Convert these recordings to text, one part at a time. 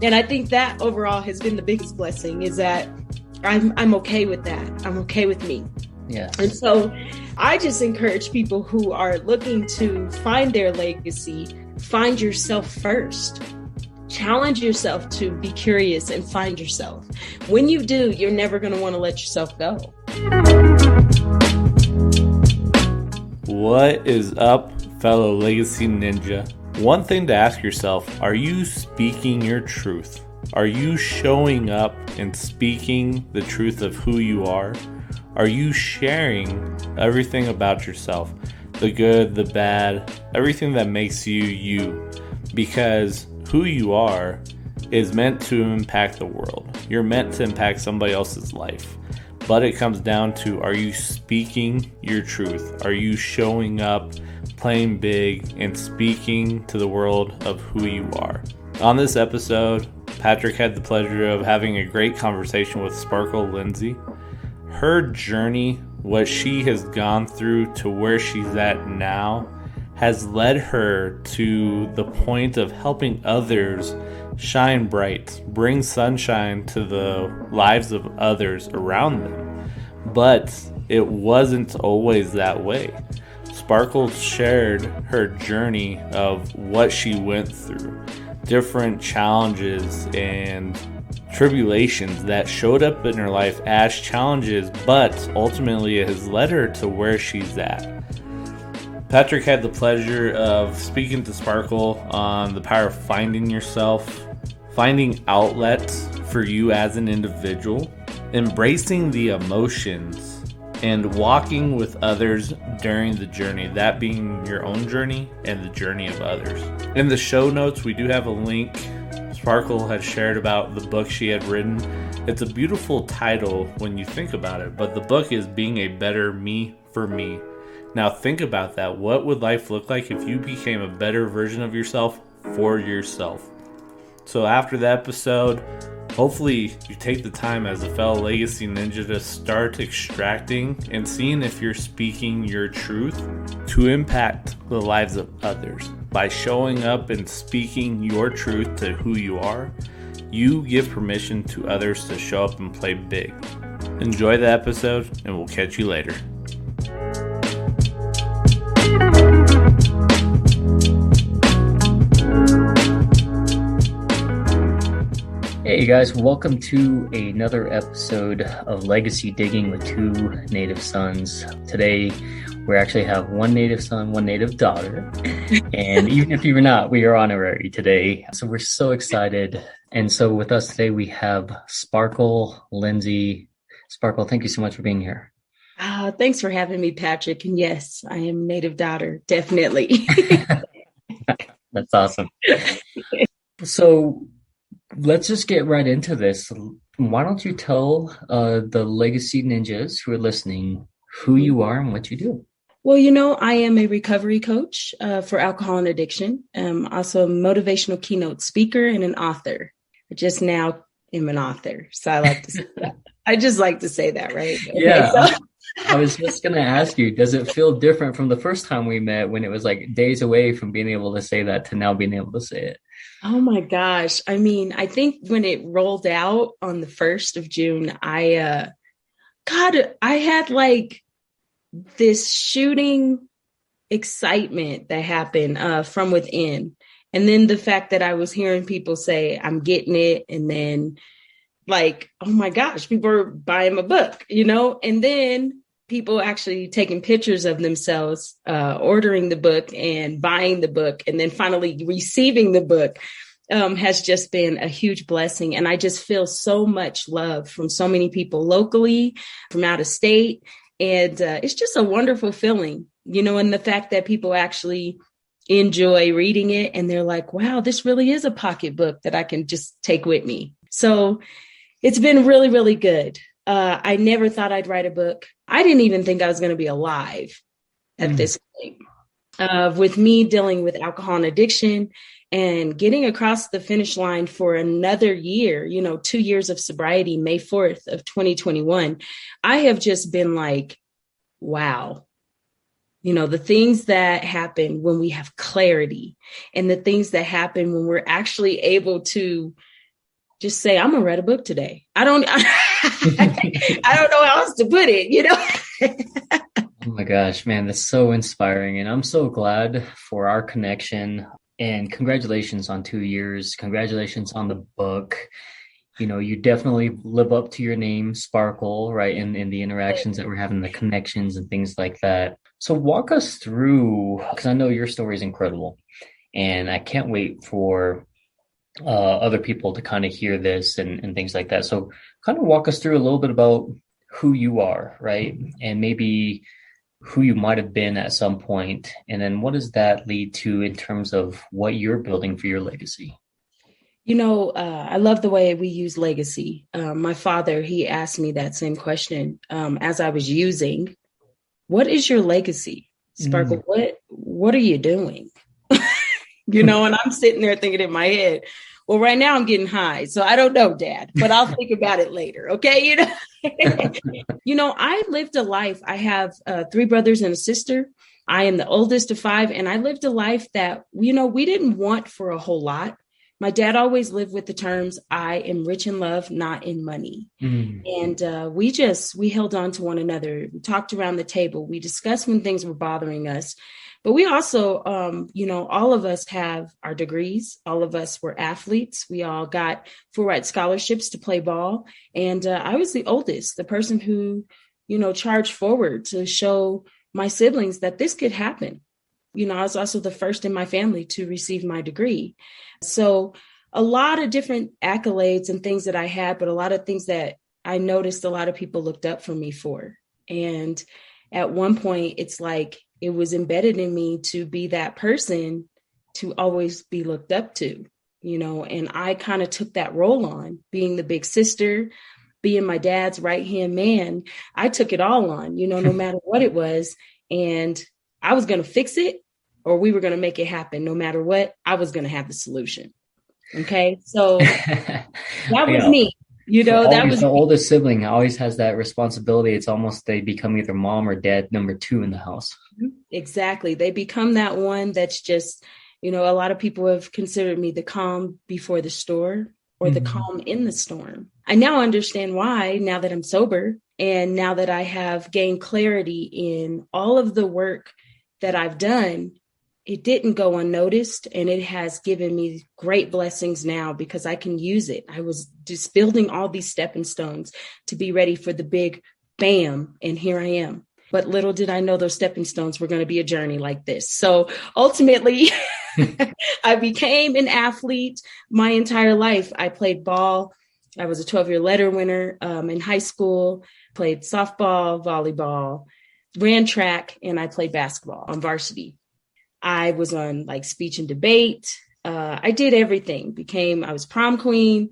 And I think that overall has been the biggest blessing, is that I'm okay with that. I'm okay with me. Yeah. And so I just encourage people who are looking to find their legacy, find yourself first. Challenge yourself to be curious and find yourself. When you do, you're never going to want to let yourself go. What is up, fellow Legacy Ninja? One thing to ask yourself, are you speaking your truth? Are you showing up and speaking the truth of who you are? Are you sharing everything about yourself? The good, the bad, everything that makes you you. Because who you are is meant to impact the world. You're meant to impact somebody else's life. But it comes down to, are you speaking your truth? Are you showing up, playing big, and speaking to the world of who you are? On this episode, Patrick had the pleasure of having a great conversation with Sparkle Lindsay. Her journey, what she has gone through to where she's at now, has led her to the point of helping others shine bright, bring sunshine to the lives of others around them. But it wasn't always that way. Sparkle shared her journey of what she went through, different challenges and tribulations that showed up in her life as challenges, but ultimately it has led her to where she's at. Patrick had the pleasure of speaking to Sparkle on the power of finding yourself, finding outlets for you as an individual, embracing the emotions, and walking with others during the journey, that being your own journey and the journey of others. In the show notes, we do have a link Sparkle had shared about the book she had written. It's a beautiful title when you think about it, but the book is Being a Better Me for Me. Now think about that. What would life look like if you became a better version of yourself for yourself? So after the episode, hopefully you take the time as a fellow Legacy Ninja to start extracting and seeing if you're speaking your truth to impact the lives of others. By showing up and speaking your truth to who you are, you give permission to others to show up and play big. Enjoy the episode, and we'll catch you later. Hey guys, welcome to another episode of Legacy Digging with Two Native Sons. Today, we actually have one native son, one native daughter. And even if you were not, we are honorary today. So we're so excited. And so with us today, we have Sparkle Lindsay. Sparkle, thank you so much for being here. Thanks for having me, Patrick. And yes, I am native daughter, definitely. That's awesome. So let's just get right into this. Why don't you tell the Legacy Ninjas who are listening who you are and what you do? Well, I am a recovery coach for alcohol and addiction. Also a motivational keynote speaker and an author. I just now am an author. So I like to say that. I just like to say that, right? Okay, yeah. So. I was just going to ask you, does it feel different from the first time we met when it was like days away from being able to say that to now being able to say it? Oh my gosh. I mean, I think when it rolled out on the 1st of June, I had like this shooting excitement that happened from within. And then the fact that I was hearing people say, I'm getting it. And then like, oh my gosh, people are buying my book, and then people actually taking pictures of themselves, ordering the book and buying the book, and then finally receiving the book has just been a huge blessing. And I just feel so much love from so many people locally, from out of state. And it's just a wonderful feeling, and the fact that people actually enjoy reading it and they're like, wow, this really is a pocketbook that I can just take with me. So it's been really, really good. I never thought I'd write a book. I didn't even think I was going to be alive at this point. With me dealing with alcohol and addiction and getting across the finish line for another year, 2 years of sobriety, May 4th of 2021, I have just been like, wow. The things that happen when we have clarity and the things that happen when we're actually able to just say, I'm gonna read a book today. I don't know how else to put it, you know? Oh my gosh, man, that's so inspiring. And I'm so glad for our connection. And congratulations on 2 years. Congratulations on the book. You know, you definitely live up to your name, Sparkle, right? In the interactions that we're having, the connections and things like that. So walk us through, because I know your story is incredible. And I can't wait for other people to kind of hear this and things like that. So kind of walk us through a little bit about who you are, right? And maybe who you might have been at some point, and then what does that lead to in terms of what you're building for your legacy? You know, I love the way we use legacy. My father, he asked me that same question as I was using, what is your legacy? Sparkle, what are you doing? You know, and I'm sitting there thinking in my head, well, right now I'm getting high, so I don't know, Dad, but I'll think about it later. Okay. You know, you know, I lived a life. I have 3 brothers and a sister. I am the oldest of 5, and I lived a life that, you know, we didn't want for a whole lot. My dad always lived with the terms, I am rich in love, not in money. And we held on to one another. We talked around the table. We discussed when things were bothering us. But we also, you know, all of us have our degrees. All of us were athletes. We all got full ride scholarships to play ball. And I was the oldest, the person who, you know, charged forward to show my siblings that this could happen. You know, I was also the first in my family to receive my degree. So a lot of different accolades and things that I had, but a lot of things that I noticed a lot of people looked up for me for. And at one point, it's like it was embedded in me to be that person to always be looked up to, you know, and I kind of took that role on, being the big sister, being my dad's right-hand man. I took it all on, you know, no matter what it was. And I was going to fix it, or we were going to make it happen. No matter what, I was going to have the solution. Okay. So that was me. You know, that was the oldest sibling always has that responsibility. It's almost they become either mom or dad number 2 in the house. Exactly. They become that one that's just, you know, a lot of people have considered me the calm before the storm, or the calm in the storm. I now understand why, now that I'm sober and now that I have gained clarity in all of the work that I've done. It didn't go unnoticed, and it has given me great blessings now because I can use it. I was just building all these stepping stones to be ready for the big bam, and here I am. But little did I know those stepping stones were going to be a journey like this. So ultimately, I became an athlete my entire life. I played ball. I was a 12-year letter winner in high school, played softball, volleyball, ran track, and I played basketball on varsity. I was on like speech and debate. I did everything. I was prom queen.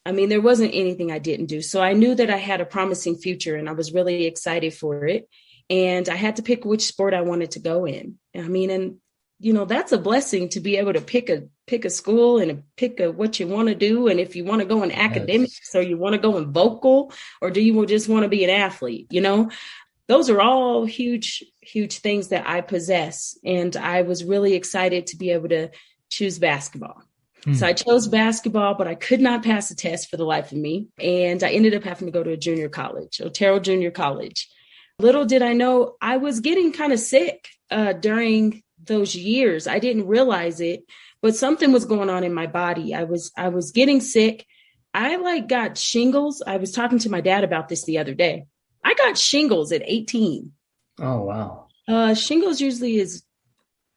I mean, there wasn't anything I didn't do. So I knew that I had a promising future, and I was really excited for it. And I had to pick which sport I wanted to go in. I mean, and you know, that's a blessing to be able to pick a school and pick what you want to do. And if you want to go in academics, or you want to go in vocal, or do you just want to be an athlete, you know? Those are all huge, huge things that I possess. And I was really excited to be able to choose basketball. So I chose basketball, but I could not pass the test for the life of me. And I ended up having to go to a junior college, Otero Junior College. Little did I know I was getting kind of sick during those years. I didn't realize it, but something was going on in my body. I was getting sick. I got shingles. I was talking to my dad about this the other day. I got shingles at 18. Oh, wow. Shingles usually is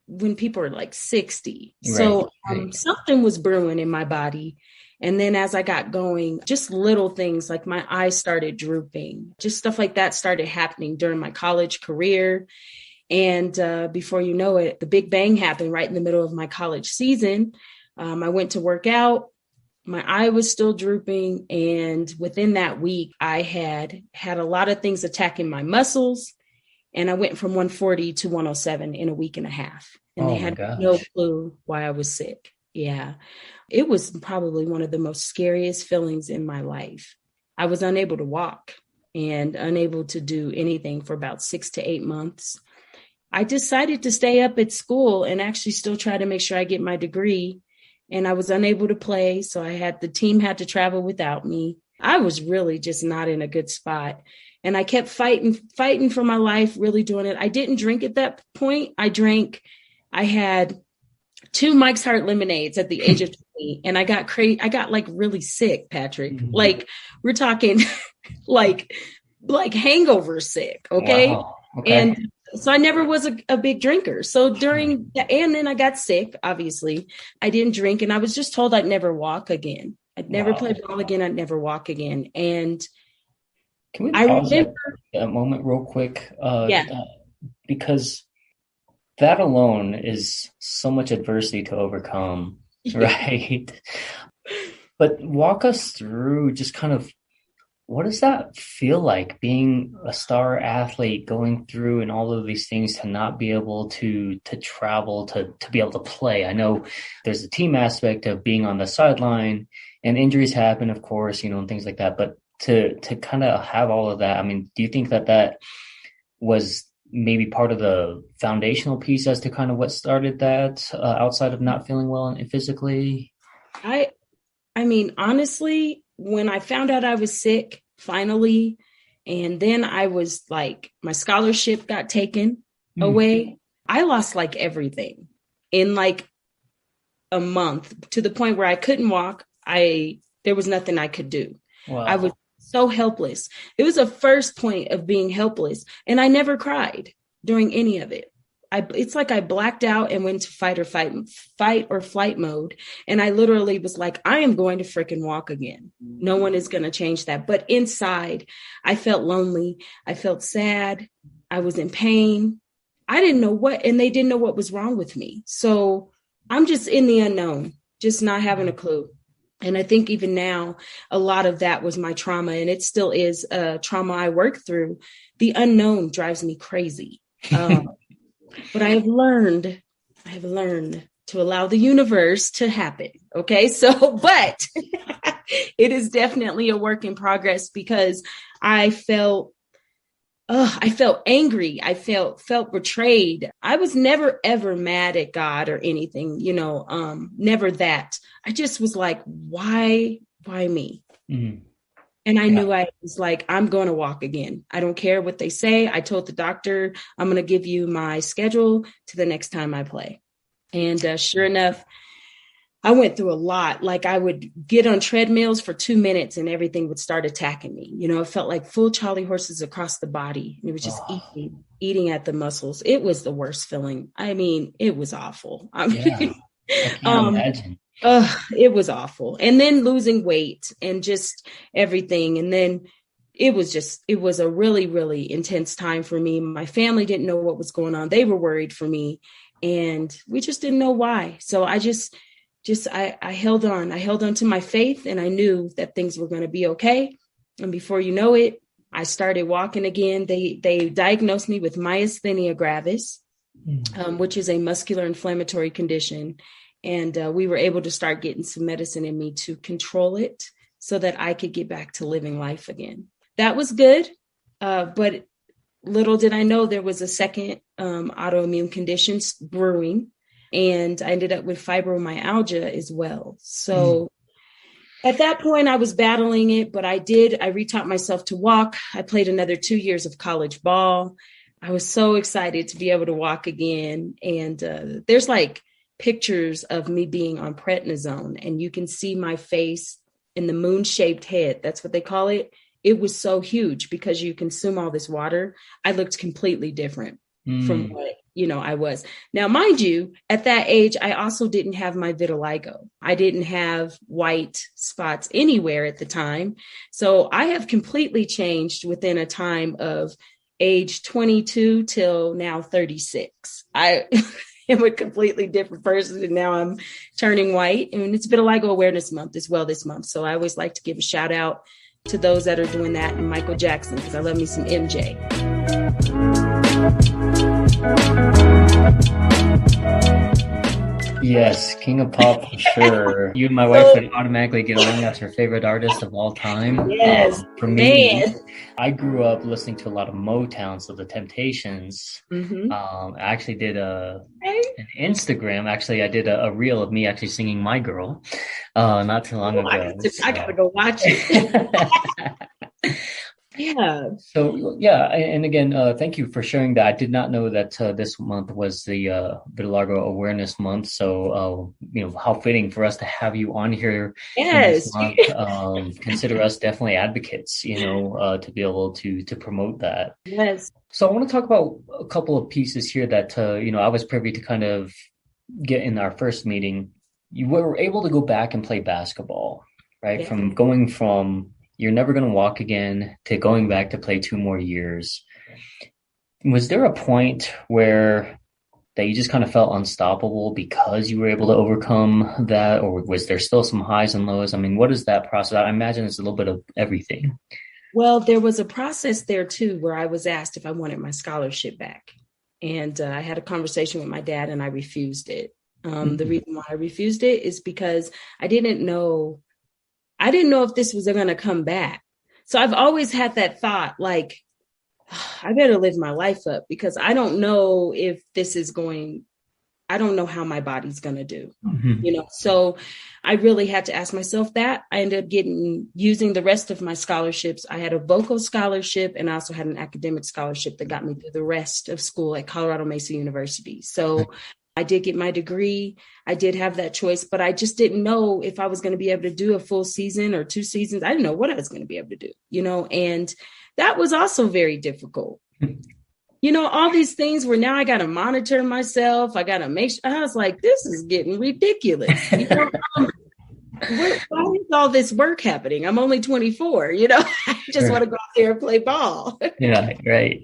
when people are like 60. Right, so right. Something was brewing in my body. And then as I got going, just little things like my eyes started drooping, just stuff like that started happening during my college career. And before you know it, the big bang happened right in the middle of my college season. I went to work out. My eye was still drooping. And within that week, I had a lot of things attacking my muscles. And I went from 140 to 107 in a week and a half. And they had no clue why I was sick. Yeah. It was probably one of the most scariest feelings in my life. I was unable to walk and unable to do anything for about 6 to 8 months. I decided to stay up at school and actually still try to make sure I get my degree. and I was unable to play. So the team had to travel without me. I was really just not in a good spot. And I kept fighting for my life, really doing it. I didn't drink at that point. I had 2 Mike's Hard lemonades at the age of 20, and I got crazy. I got like really sick, Patrick. Mm-hmm. Like we're talking like hangover sick. Okay. Wow. Okay. And so I never was a big drinker. So and then I got sick, obviously. I didn't drink, and I was just told I'd never walk again. I'd never play ball again. I'd never walk again. And can we pause that moment real quick? Because that alone is so much adversity to overcome, right? But walk us through just kind of, what does that feel like, being a star athlete, going through and all of these things, to not be able to travel, to be able to play? I know there's the team aspect of being on the sideline, and injuries happen, of course, and things like that. But to kind of have all of that, I mean, do you think that was maybe part of the foundational piece as to kind of what started that, outside of not feeling well and physically? I mean, honestly, when I found out I was sick, finally, and then I was like, my scholarship got taken away. I lost like everything in like a month, to the point where I couldn't walk. There was nothing I could do. Wow. I was so helpless. It was a first point of being helpless. And I never cried during any of it. It's like I blacked out and went to fight or flight mode. And I literally was like, I am going to freaking walk again. No one is going to change that. But inside, I felt lonely. I felt sad. I was in pain. I didn't know and they didn't know what was wrong with me. So I'm just in the unknown, just not having a clue. And I think even now, a lot of that was my trauma, and it still is a trauma I work through. The unknown drives me crazy. But I have learned to allow the universe to happen. Okay. So, but it is definitely a work in progress, because I felt angry. I felt betrayed. I was never, ever mad at God or anything, never that. I just was like, why me? Mm-hmm. And I knew I was like, I'm going to walk again. I don't care what they say. I told the doctor, I'm going to give you my schedule to the next time I play. And sure enough, I went through a lot. Like, I would get on treadmills for 2 minutes and everything would start attacking me. It felt like full Charlie horses across the body. And it was just eating at the muscles. It was the worst feeling. I mean, it was awful. I can't imagine. It was awful. And then losing weight and just everything. And then it was a really, really intense time for me. My family didn't know what was going on. They were worried for me, and we just didn't know why. So I I held on. I held on to my faith, and I knew that things were going to be okay. And before you know it, I started walking again. They diagnosed me with myasthenia gravis, which is a muscular inflammatory condition. And we were able to start getting some medicine in me to control it so that I could get back to living life again. That was good. But little did I know there was a second autoimmune condition brewing. And I ended up with fibromyalgia as well. So at that point, I was battling it, but I retaught myself to walk. I played another 2 years of college ball. I was so excited to be able to walk again. And there's like pictures of me being on prednisone, and you can see my face in the moon-shaped head. That's what they call it. It was so huge because you consume all this water. I looked completely different from what I was. Now, mind you, at that age, I also didn't have my vitiligo. I didn't have white spots anywhere at the time. So I have completely changed within a time of age 22 till now 36. I am a completely different person, and now I'm turning white. And it's Vitiligo Awareness Month as well this month. So I always like to give a shout out to those that are doing that, and Michael Jackson, because I love me some MJ. Yes, King of Pop for sure. You and my wife would automatically get along. That's her favorite artist of all time. Yes, For me, man. I grew up listening to a lot of Motown, so the Temptations. Mm-hmm. I actually did Right? an Instagram. Actually, I did a reel of me actually singing My Girl, not too long Oh, ago. I gotta go watch it. Yeah. So yeah, and again, thank you for sharing that. I did not know that this month was the Vitiligo Awareness Month. So how fitting for us to have you on here in this Yes. month. Consider us definitely advocates, to be able to promote that. Yes. So I want to talk about a couple of pieces here that I was privy to kind of get in our first meeting. You were able to go back and play basketball, right? Yeah. From going from you're never going to walk again to going back to play 2 more years. Was there a point where that you just kind of felt unstoppable because you were able to overcome that, or was there still some highs and lows? I mean, what is that process? I imagine it's a little bit of everything. Well, there was a process there too, where I was asked if I wanted my scholarship back. And I had a conversation with my dad and I refused it. The reason why I refused it is because I didn't know if this was going to come back. So I've always had that thought, like, I better live my life up because I don't know if this is I don't know how my body's going to do, So I really had to ask myself that. I ended up using the rest of my scholarships. I had a vocal scholarship and I also had an academic scholarship that got me through the rest of school at Colorado Mesa University. So I did get my degree. I did have that choice, but I just didn't know if I was going to be able to do a full season or 2 seasons. I didn't know what I was going to be able to do, and that was also very difficult. All these things where now I got to monitor myself. I got to make sure. I was like, this is getting ridiculous. Why is all this work happening? I'm only 24, I just want to go out there and play ball. Yeah, right.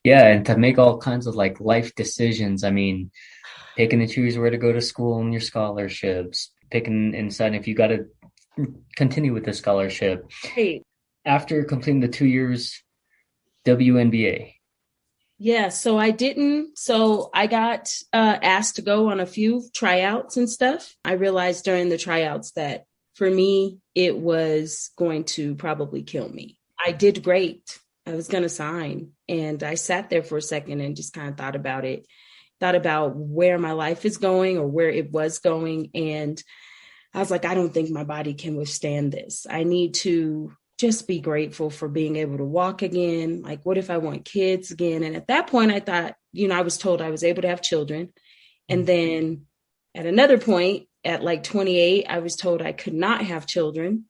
Yeah, and to make all kinds of like life decisions. I mean, picking and choose where to go to school and your scholarships, picking and deciding if you got to continue with the scholarship. Right. After completing the 2 years WNBA. Yeah, so I didn't. So I got asked to go on a few tryouts and stuff. I realized during the tryouts that for me, it was going to probably kill me. I did great. I was going to sign. And I sat there for a second and just kind of thought about it, thought about where my life is going or where it was going. And I was like, I don't think my body can withstand this. I need to just be grateful for being able to walk again. Like, what if I want kids again? And at that point, I thought, I was told I was able to have children. And then at another point, at like 28, I was told I could not have children.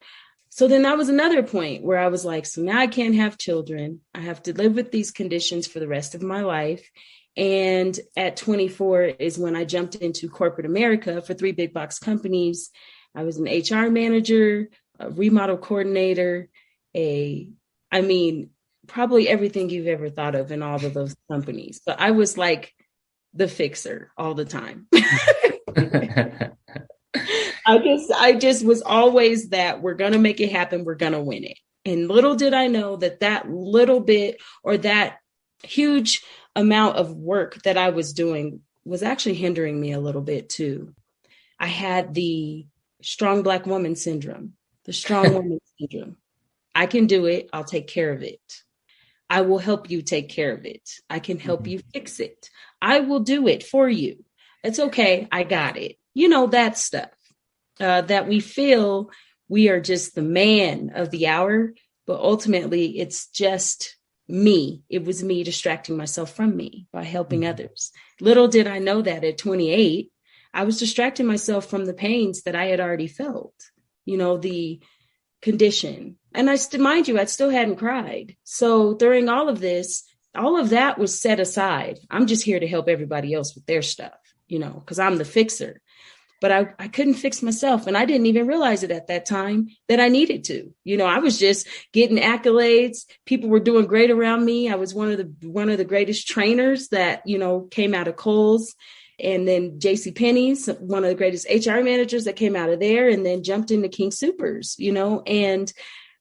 So then that was another point where I was like, so now I can't have children. I have to live with these conditions for the rest of my life. And at 24 is when I jumped into corporate America for 3 big box companies. I was an HR manager, a remodel coordinator, probably everything you've ever thought of in all of those companies. But I was like the fixer all the time. I just was always that we're going to make it happen. We're going to win it. And little did I know that little bit or that huge amount of work that I was doing was actually hindering me a little bit too. I had the strong Black woman syndrome, the strong woman syndrome. I can do it. I'll take care of it. I will help you take care of it. I can help you fix it. I will do it for you. It's okay. I got it. That stuff that we feel we are just the man of the hour, but ultimately it's just me. It was me distracting myself from me by helping others. Little did I know that at 28, I was distracting myself from the pains that I had already felt, the condition. And mind you, I still hadn't cried. So during all of this, all of that was set aside. I'm just here to help everybody else with their stuff, because I'm the fixer. But I couldn't fix myself. And I didn't even realize it at that time that I needed to. I was just getting accolades. People were doing great around me. I was one of the greatest trainers that, came out of Kohl's. And then JCPenney's, one of the greatest HR managers that came out of there, and then jumped into King Soopers, and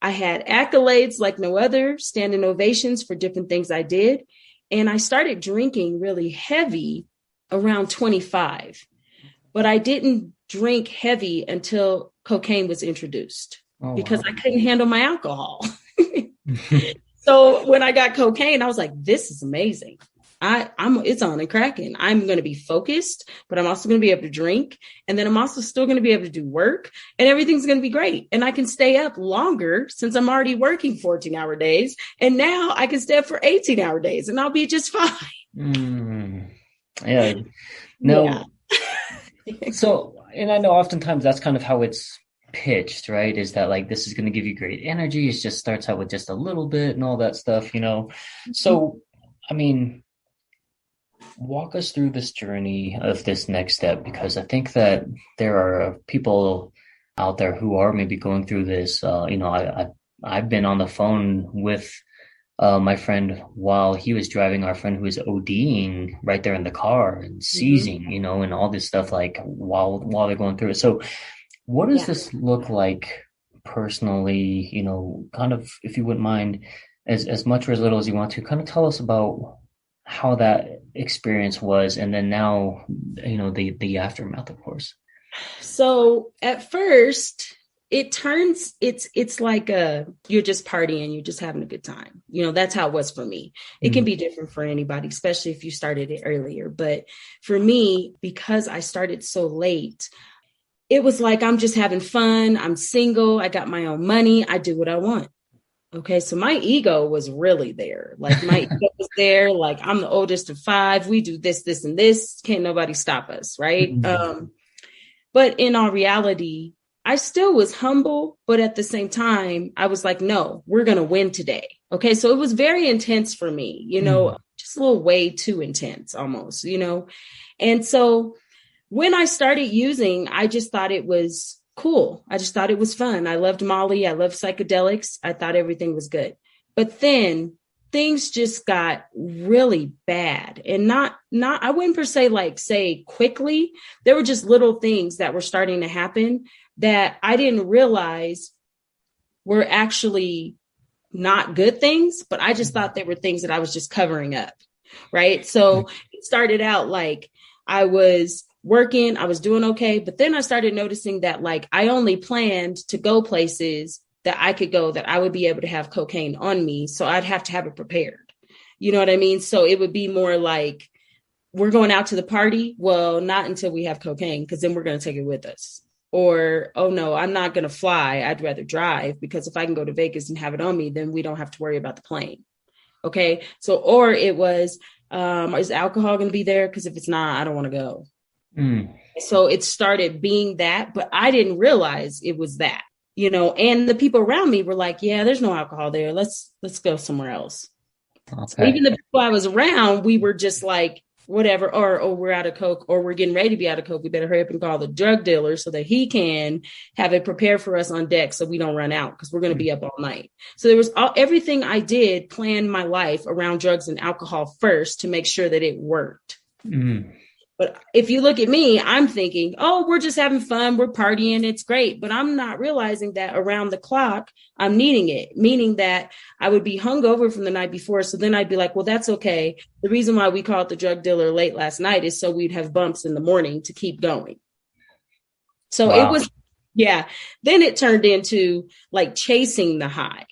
I had accolades like no other, standing ovations for different things I did. And I started drinking really heavy around 25. but I didn't drink heavy until cocaine was introduced because I couldn't handle my alcohol. So when I got cocaine, I was like, this is amazing. It's on and cracking. I'm going to be focused, but I'm also going to be able to drink. And then I'm also still going to be able to do work, and everything's going to be great. And I can stay up longer since I'm already working 14-hour days. And now I can stay up for 18-hour days and I'll be just fine. Yeah. No. Yeah. So, and I know oftentimes that's kind of how it's pitched, right? Is that like, this is going to give you great energy. It just starts out with just a little bit and all that stuff, So, I mean, walk us through this journey of this next step, because I think that there are people out there who are maybe going through this. I've been on the phone with my friend while he was driving, our friend who was ODing right there in the car and seizing, and all this stuff, like while they're going through it. So what does this look like personally, kind of, if you wouldn't mind, as much or as little as you want to, kind of tell us about how that experience was, and then now, the aftermath, of course. So at first, it's like you're just partying, you're just having a good time. That's how it was for me. It can be different for anybody, especially if you started it earlier. But for me, because I started so late, it was like, I'm just having fun. I'm single. I got my own money. I do what I want. Okay. So my ego was really there. Like my ego was there. Like, I'm the oldest of 5. We do this, this, and this. Can't nobody stop us. Right. But in all reality, I still was humble, but at the same time, I was like, no, we're going to win today. Okay. So it was very intense for me, just a little way too intense almost, And so when I started using, I just thought it was cool. I just thought it was fun. I loved Molly. I loved psychedelics. I thought everything was good. But then things just got really bad, and not, I wouldn't per se say quickly. There were just little things that were starting to happen that I didn't realize were actually not good things, but I just thought they were things that I was just covering up. Right. So it started out like I was working, I was doing okay. But then I started noticing that I only planned to go places that I could go, that I would be able to have cocaine on me. So I'd have to have it prepared. You know what I mean? So it would be more like, we're going out to the party. Well, not until we have cocaine, because then we're going to take it with us. Or, oh no, I'm not going to fly. I'd rather drive, because if I can go to Vegas and have it on me, then we don't have to worry about the plane. Okay. So, or it was, is alcohol going to be there? Because if it's not, I don't want to go. So it started being that, but I didn't realize it was that, and the people around me were like, yeah, there's no alcohol there. Let's go somewhere else. Okay. So even the people I was around, we were just like, whatever, or we're out of coke, or we're getting ready to be out of coke. We better hurry up and call the drug dealer so that he can have it prepared for us on deck so we don't run out, because we're going to be up all night. So there was everything I did plan my life around drugs and alcohol first to make sure that it worked. But if you look at me, I'm thinking, oh, we're just having fun. We're partying. It's great. But I'm not realizing that around the clock, I'm needing it, meaning that I would be hungover from the night before. So then I'd be like, well, that's okay. The reason why we called the drug dealer late last night is so we'd have bumps in the morning to keep going. So It was, then it turned into chasing the high.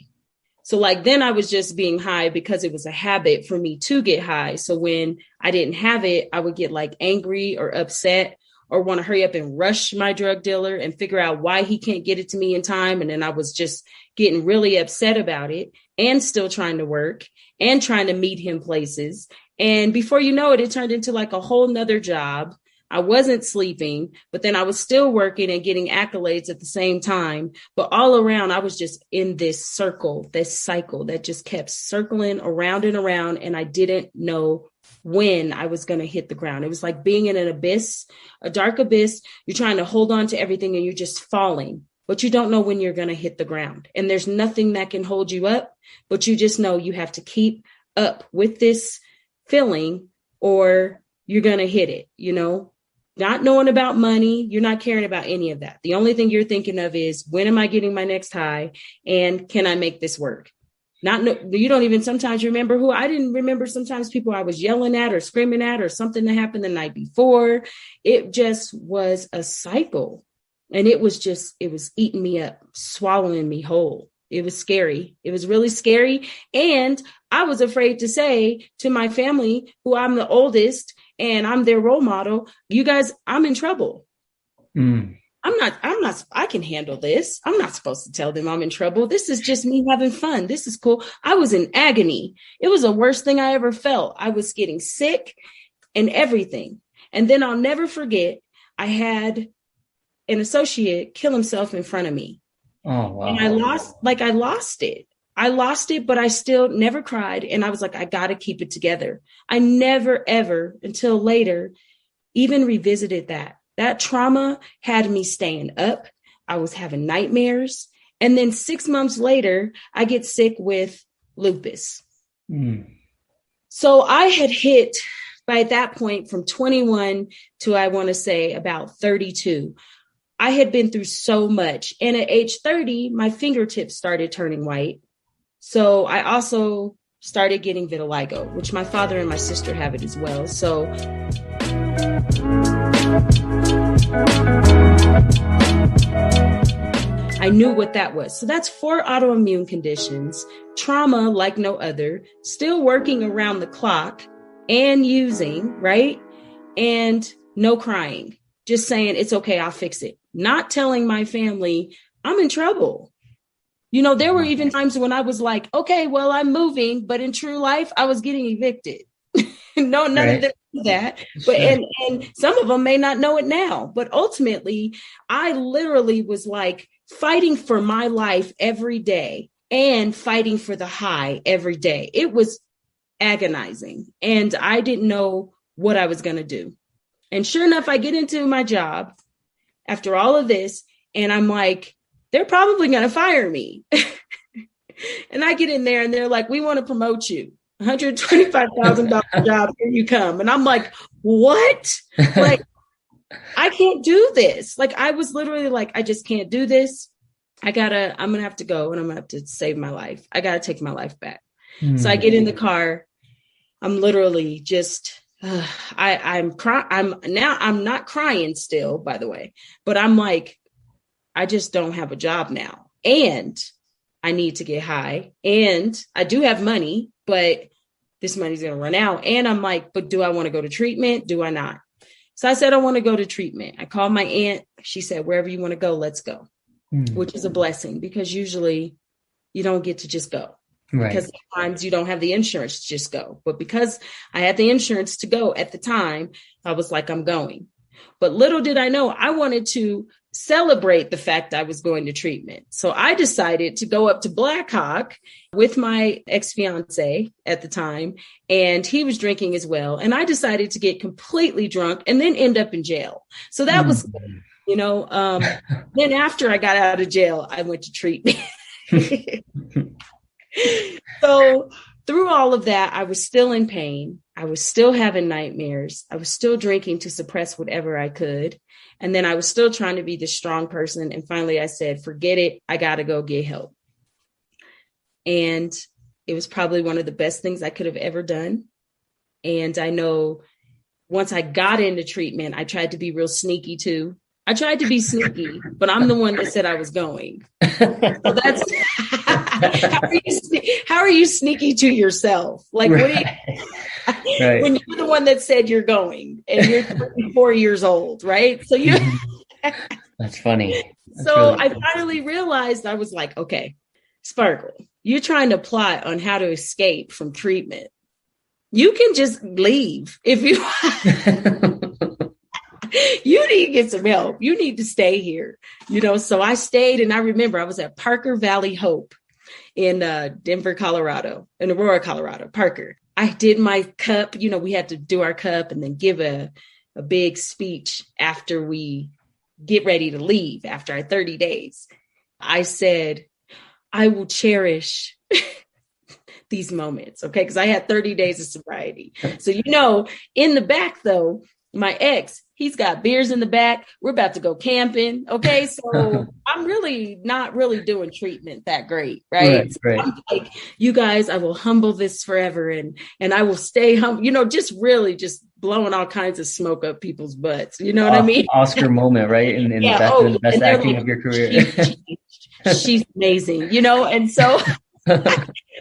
So then I was just being high because it was a habit for me to get high. So when I didn't have it, I would get angry or upset, or want to hurry up and rush my drug dealer and figure out why he can't get it to me in time. And then I was just getting really upset about it, and still trying to work and trying to meet him places. And before you know it, it turned into a whole nother job. I wasn't sleeping, but then I was still working and getting accolades at the same time. But all around, I was just in this circle, this cycle that just kept circling around and around. And I didn't know when I was going to hit the ground. It was like being in an abyss, a dark abyss. You're trying to hold on to everything and you're just falling, but you don't know when you're going to hit the ground. And there's nothing that can hold you up, but you just know you have to keep up with this feeling or you're going to hit it, Not knowing about money, you're not caring about any of that. The only thing you're thinking of is, when am I getting my next high, and can I make this work? You don't even sometimes remember who. I didn't remember sometimes people I was yelling at or screaming at or something that happened the night before. It just was a cycle. And it was eating me up, swallowing me whole. It was scary. It was really scary. And I was afraid to say to my family, who I'm the oldest and I'm their role model, you guys, I'm in trouble. I can handle this. I'm not supposed to tell them I'm in trouble. This is just me having fun. This is cool. I was in agony. It was the worst thing I ever felt. I was getting sick and everything. And then I'll never forget, I had an associate kill himself in front of me. Oh, wow. And I lost it. I lost it, but I still never cried. And I was like, I got to keep it together. I never, ever until later even revisited that. That trauma had me staying up. I was having nightmares. And then 6 months later, I get sick with lupus. So I had hit by that point from 21 to, I want to say, about 32. I had been through so much. And at age 30, my fingertips started turning white. So I also started getting vitiligo, which my father and my sister have it as well. So I knew what that was. So that's 4 autoimmune conditions, trauma like no other, still working around the clock and using, right? And no crying, just saying, it's okay, I'll fix it. Not telling my family I'm in trouble. You know, there were even times when I was like, okay, well, I'm moving, but in true life, I was getting evicted. None of them do that. But and some of them may not know it now. But ultimately, I literally was like fighting for my life every day and fighting for the high every day. It was agonizing. And I didn't know what I was going to do. And sure enough, I get into my job after all of this, and I'm like, they're probably going to fire me. And I get in there and they're like, we want to promote you. $125,000 job, here you come. And I'm like, what? Like, I can't do this. Like, I was literally like, I just can't do this. I'm going to have to go and I'm going to have to save my life. I got to take my life back. So I get in the car. I'm literally just, I'm not crying still, by the way, but I'm like, I just don't have a job now. And I need to get high. And I do have money, but this money's going to run out. And I'm like, but do I want to go to treatment? Do I not? So I said, I want to go to treatment. I called my aunt. She said, wherever you want to go, let's go, which is a blessing because usually you don't get to just go. Right. Because sometimes you don't have the insurance to just go. But because I had the insurance to go at the time, I was like, I'm going. But little did I know, I wanted to celebrate the fact I was going to treatment. So I decided to go up to Black Hawk with my ex-fiance at the time, and he was drinking as well. And I decided to get completely drunk and then end up in jail. So that was, you know, then after I got out of jail, I went to treatment. So through all of that, I was still in pain. I was still having nightmares. I was still drinking to suppress whatever I could. And then I was still trying to be the strong person. And finally I said, forget it. I got to go get help. And it was probably one of the best things I could have ever done. And I know once I got into treatment, I tried to be real sneaky too. I tried to be sneaky, but I'm the one that said I was going. So that's how are you sneaky to yourself? Like, what do you, when you're the one that said you're going and you're 34 years old, right? So you that's funny. That's so really I finally realized, I was like, okay, Sparkle, you're trying to plot on how to escape from treatment. You can just leave if you you need to get some help. You need to stay here. You know, so I stayed, and I remember I was at Parker Valley Hope in Denver, Colorado, in Aurora, Colorado, Parker. I did my cup. You know, we had to do our cup and then give a big speech after we get ready to leave after our 30 days. I said, I will cherish these moments. Okay. Because I had 30 days of sobriety. So, you know, in the back, though, my ex, he's got beers in the back. We're about to go camping. Okay. So I'm really not really doing treatment that great. Right. So Right. I'm like, you guys, I will humble this forever. And I will stay humble, just really just blowing all kinds of smoke up people's butts. You know what I mean? Oscar moment, right? In Yeah. the best acting like, of your career. she's amazing, and so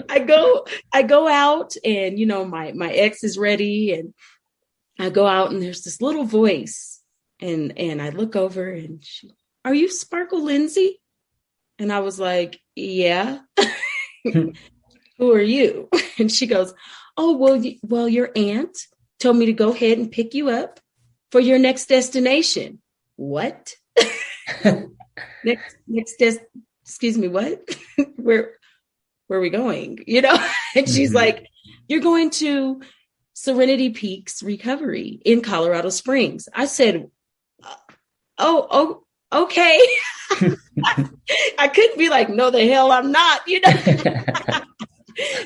I go out and, my ex is ready and I go out and there's this little voice and I look over and are you Sparkle Lindsay? And I was like, yeah. Who are you? And she goes, oh, well, your aunt told me to go ahead and pick you up for your next destination. What? Excuse me, what? Where are we going? And she's like, you're going to Serenity Peaks Recovery in Colorado Springs. I said, oh, okay. I couldn't be like, no, the hell I'm not,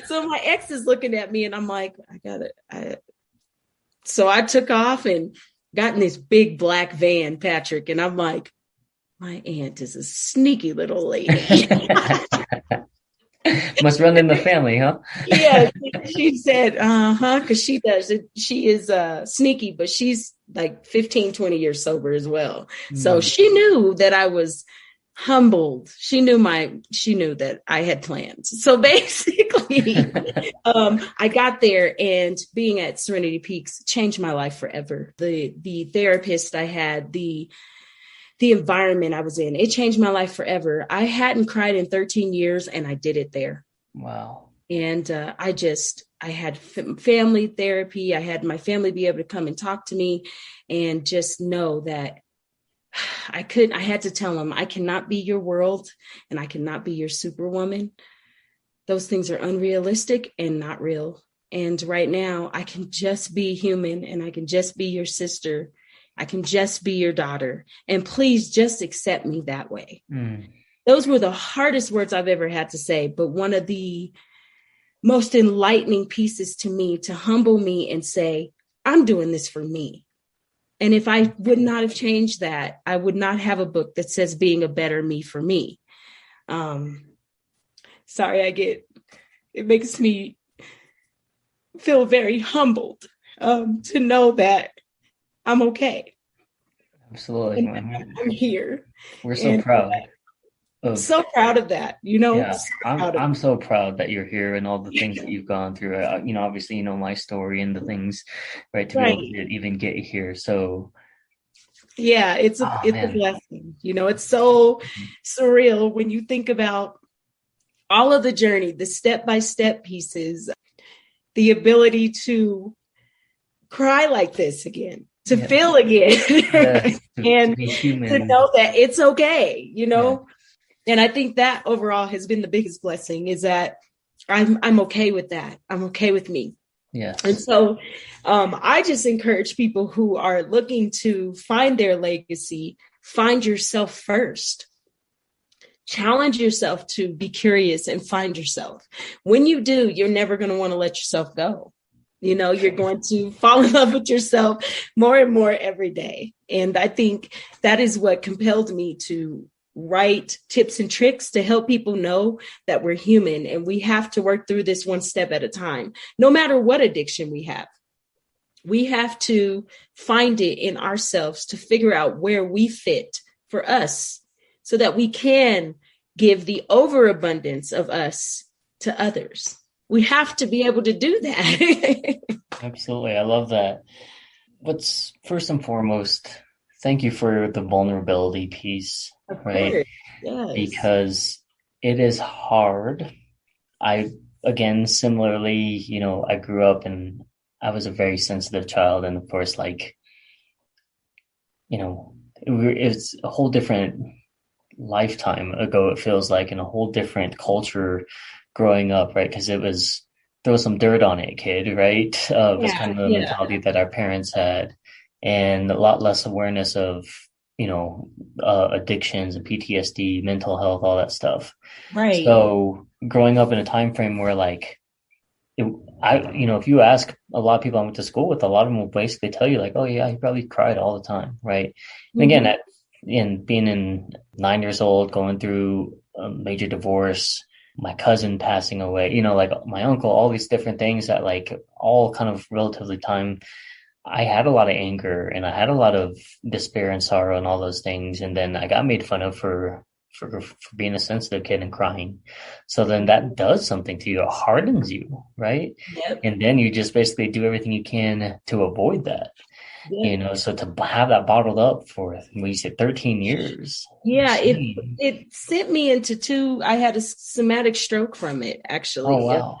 So my ex is looking at me and I'm like, so I took off and got in this big black van, Patrick. And I'm like, my aunt is a sneaky little lady. Must run in the family, huh? Yeah, she said, because she does it. She is sneaky, but she's like 15, 20 years sober as well. So she knew that I was humbled. She knew that I had plans. So basically, I got there and being at Serenity Peaks changed my life forever. The therapist I had, the environment I was in, it changed my life forever. I hadn't cried in 13 years and I did it there. Wow. And I had family therapy. I had my family be able to come and talk to me and just know that I had to tell them, I cannot be your world and I cannot be your superwoman. Those things are unrealistic and not real. And right now I can just be human and I can just be your sister. I can just be your daughter. And please just accept me that way. Those were the hardest words I've ever had to say, but one of the most enlightening pieces to me to humble me and say, I'm doing this for me. And if I would not have changed that, I would not have a book that says being a better me for me. Sorry, it makes me feel very humbled to know that I'm okay. Absolutely. I'm here. We're so proud. So proud of that, Yeah, I'm so proud that you're here and all the things that you've gone through. Obviously, my story and the things, right, to be able to even get here. So, yeah, it's a blessing. It's so surreal when you think about all of the journey, the step-by-step pieces, the ability to cry like this again. To feel again and to know that it's okay, And I think that overall has been the biggest blessing is that I'm okay with that. I'm okay with me. Yeah. And so I just encourage people who are looking to find their legacy, find yourself first. Challenge yourself to be curious and find yourself. When you do, you're never going to want to let yourself go. You're going to fall in love with yourself more and more every day. And I think that is what compelled me to write tips and tricks to help people know that we're human and we have to work through this one step at a time. No matter what addiction we have to find it in ourselves to figure out where we fit for us so that we can give the overabundance of us to others. We have to be able to do that. Absolutely. I love that. But first and foremost, thank you for the vulnerability piece, right? Yes. Because it is hard. Similarly, I grew up and I was a very sensitive child. And of course, it's a whole different lifetime ago, it feels like, in a whole different culture growing up, right? Because there was some dirt on it, kid, right? It was kind of the mentality that our parents had, and a lot less awareness of, addictions and PTSD, mental health, all that stuff. Right. So growing up in a time frame where if you ask a lot of people I went to school with, a lot of them will basically tell you like, oh yeah, he probably cried all the time, right? And again, in being in 9 years old, going through a major divorce, my cousin passing away, like my uncle, all these different things that like all kind of relatively time. I had a lot of anger and I had a lot of despair and sorrow and all those things. And then I got made fun of for being a sensitive kid and crying. So then that does something to you. It hardens you, right? Yep. And then you just basically do everything you can to avoid that. Yep. So to have that bottled up for, you said 13 years. Yeah, it sent me into I had a somatic stroke from it, actually. Oh, wow.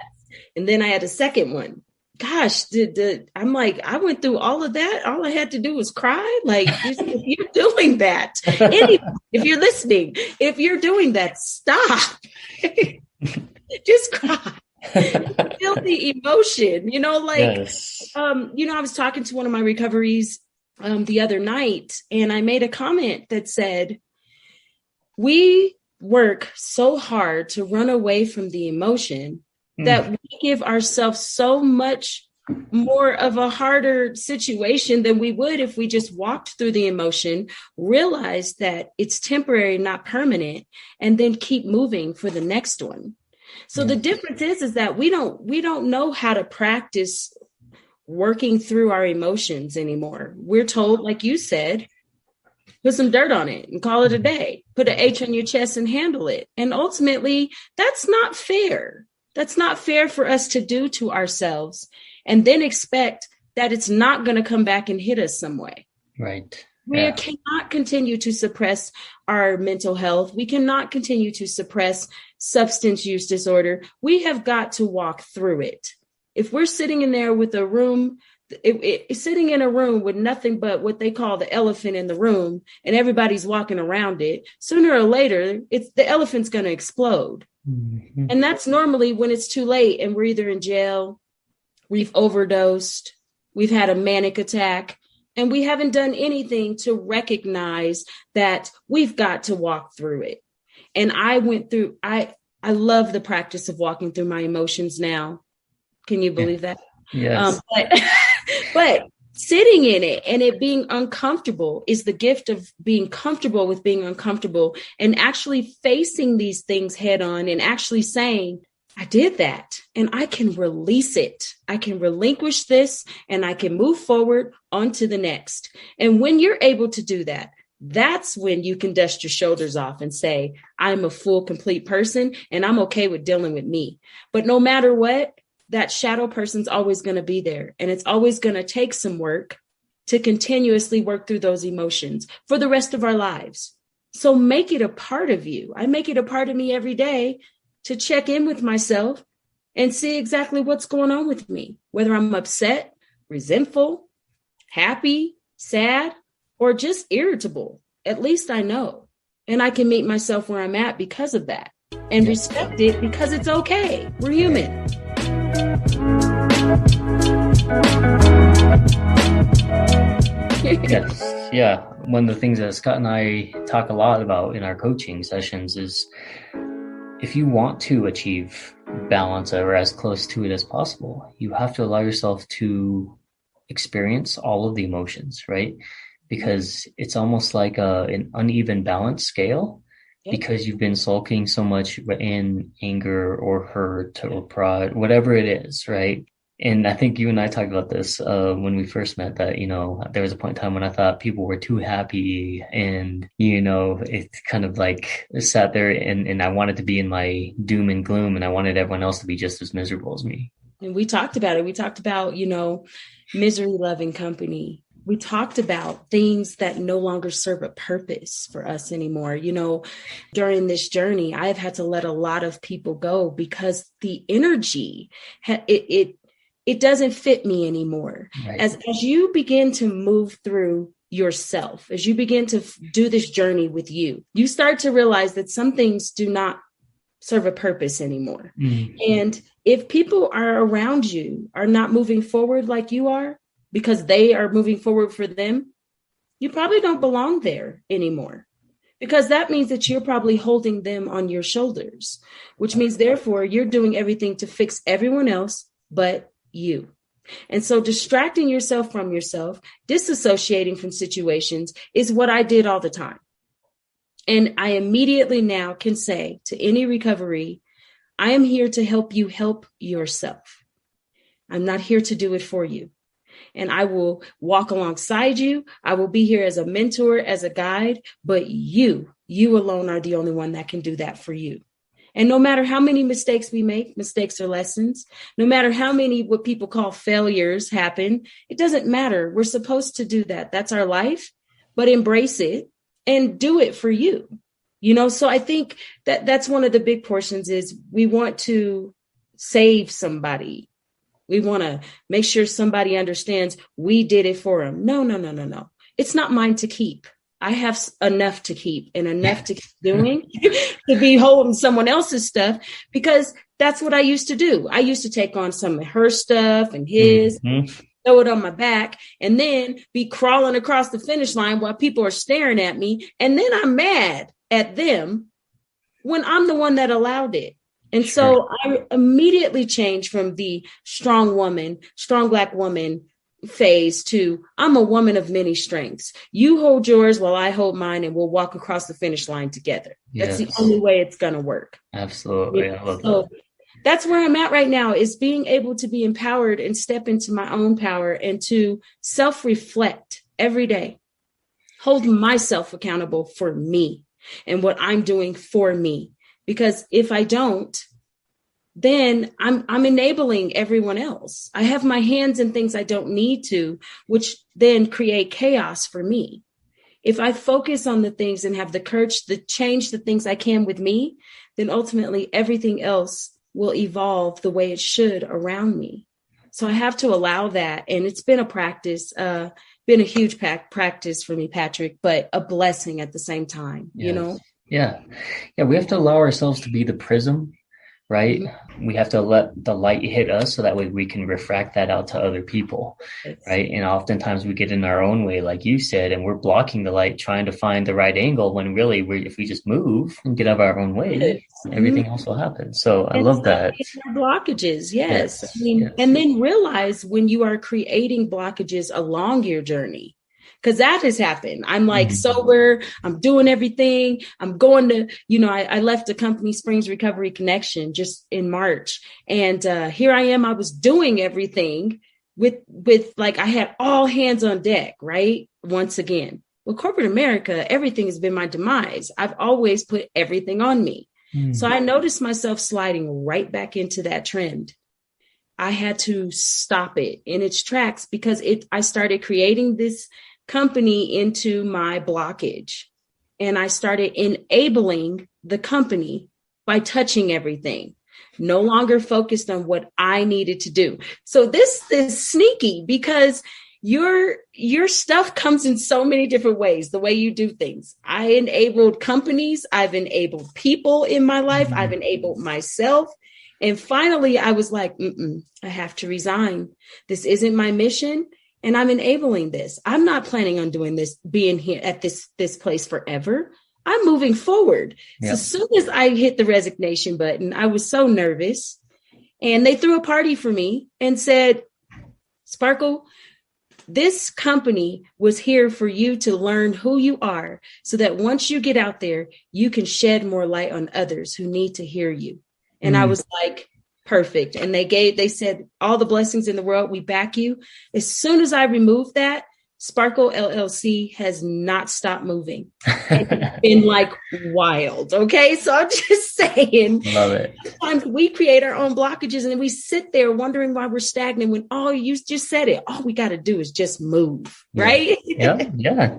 And then I had a second one. Gosh, I'm like, I went through all of that. All I had to do was cry. Like, if you're doing that, if you're listening, if you're doing that, stop. Just cry. Feel the emotion, Yes. I was talking to one of my recoveries the other night, and I made a comment that said, we work so hard to run away from the emotion that we give ourselves so much more of a harder situation than we would if we just walked through the emotion, realized that it's temporary, not permanent, and then keep moving for the next one. So the difference is that we don't know how to practice working through our emotions anymore. We're told, like you said, put some dirt on it and call it a day. Put an H on your chest and handle it. And ultimately, that's not fair. That's not fair for us to do to ourselves and then expect that it's not going to come back and hit us some way. Right. We cannot continue to suppress our mental health. We cannot continue to suppress substance use disorder. We have got to walk through it. If we're sitting in there with a room, sitting in a room with nothing but what they call the elephant in the room, and everybody's walking around it, sooner or later, the elephant's going to explode. Mm-hmm. And that's normally when it's too late and we're either in jail, we've overdosed, we've had a manic attack, and we haven't done anything to recognize that we've got to walk through it. And I love the practice of walking through my emotions now. Can you believe that? Yes. But sitting in it and it being uncomfortable is the gift of being comfortable with being uncomfortable and actually facing these things head on and actually saying, I did that and I can release it. I can relinquish this and I can move forward on to the next. And when you're able to do that, that's when you can dust your shoulders off and say, I'm a full, complete person and I'm okay with dealing with me. But no matter what, that shadow person's always going to be there. And it's always going to take some work to continuously work through those emotions for the rest of our lives. So make it a part of you. I make it a part of me every day to check in with myself and see exactly what's going on with me, whether I'm upset, resentful, happy, sad, or just irritable. At least I know. And I can meet myself where I'm at because of that and respect it because it's okay. We're human. Yes. Yeah. One of the things that Scott and I talk a lot about in our coaching sessions is if you want to achieve balance or as close to it as possible, you have to allow yourself to experience all of the emotions, right? Because it's almost like an uneven balance scale. Because you've been sulking so much in anger or hurt or pride, whatever it is, right? And I think you and I talked about this when we first met, that, there was a point in time when I thought people were too happy and, it kind of like sat there and I wanted to be in my doom and gloom and I wanted everyone else to be just as miserable as me. And we talked about it. We talked about, misery loving company. We talked about things that no longer serve a purpose for us anymore. During this journey, I've had to let a lot of people go because the energy, it doesn't fit me anymore. Right. As you begin to move through yourself, as you begin to do this journey with you start to realize that some things do not serve a purpose anymore. Mm-hmm. And if people are around you are not moving forward like you are, because they are moving forward for them, you probably don't belong there anymore. Because that means that you're probably holding them on your shoulders, which means therefore you're doing everything to fix everyone else but you. And so distracting yourself from yourself, disassociating from situations is what I did all the time. And I immediately now can say to any recovery, I am here to help you help yourself. I'm not here to do it for you. And I will walk alongside you. I will be here as a mentor, as a guide, but you alone are the only one that can do that for you. And no matter how many mistakes we make, mistakes are lessons. No matter how many what people call failures happen, it doesn't matter. We're supposed to do that. That's our life, but embrace it and do it for you. So I think that that's one of the big portions is we want to save somebody. We want to make sure somebody understands we did it for them. No. It's not mine to keep. I have enough to keep and enough to keep doing to be holding someone else's stuff, because that's what I used to do. I used to take on some of her stuff and his, throw it on my back, and then be crawling across the finish line while people are staring at me. And then I'm mad at them when I'm the one that allowed it. And so I immediately changed from the strong woman, strong Black woman phase to I'm a woman of many strengths. You hold yours while I hold mine, and we'll walk across the finish line together. Yes. That's the only way it's going to work. Absolutely. I love so that. That's where I'm at right now, is being able to be empowered and step into my own power and to self-reflect every day, hold myself accountable for me and what I'm doing for me. Because if I don't, then I'm enabling everyone else. I have my hands in things I don't need to, which then create chaos for me. If I focus on the things and have the courage to change the things I can with me, then ultimately everything else will evolve the way it should around me. So I have to allow that. And it's been a practice, been a huge practice for me, Patrick, but a blessing at the same time, Yes. Yeah. We have to allow ourselves to be the prism, right? Mm-hmm. We have to let the light hit us so that way we can refract that out to other people, right? And oftentimes we get in our own way, like you said, and we're blocking the light, trying to find the right angle, when really if we just move and get out of our own way, everything else will happen. So I love that. Blockages, yes. And then realize when you are creating blockages along your journey, because that has happened. I'm like sober. I'm doing everything. I'm going to, I left the company Springs Recovery Connection just in March. And here I am. I was doing everything with like I had all hands on deck, right? Once again, well, corporate America, everything has been my demise. I've always put everything on me. So I noticed myself sliding right back into that trend. I had to stop it in its tracks because I started creating this company into my blockage, and I started enabling the company by touching everything, no longer focused on what I needed to do. So this is sneaky because your stuff comes in so many different ways, the way you do things. I enabled companies. I've enabled people in my life. I've enabled myself. And finally, I was like, I have to resign. This isn't my mission. And I'm enabling this. I'm not planning on doing this, being here at this place forever. I'm moving forward. Yep. So as soon as I hit the resignation button, I was so nervous. And they threw a party for me and said, Sparkle, this company was here for you to learn who you are so that once you get out there, you can shed more light on others who need to hear you. And I was like, perfect. And they said, all the blessings in the world, we back you. As soon as I removed that, Sparkle LLC has not stopped moving. It's been like wild. Okay. So I'm just saying, love it. Sometimes we create our own blockages and then we sit there wondering why we're stagnant when, you just said it. All we got to do is just move. Right. Yeah.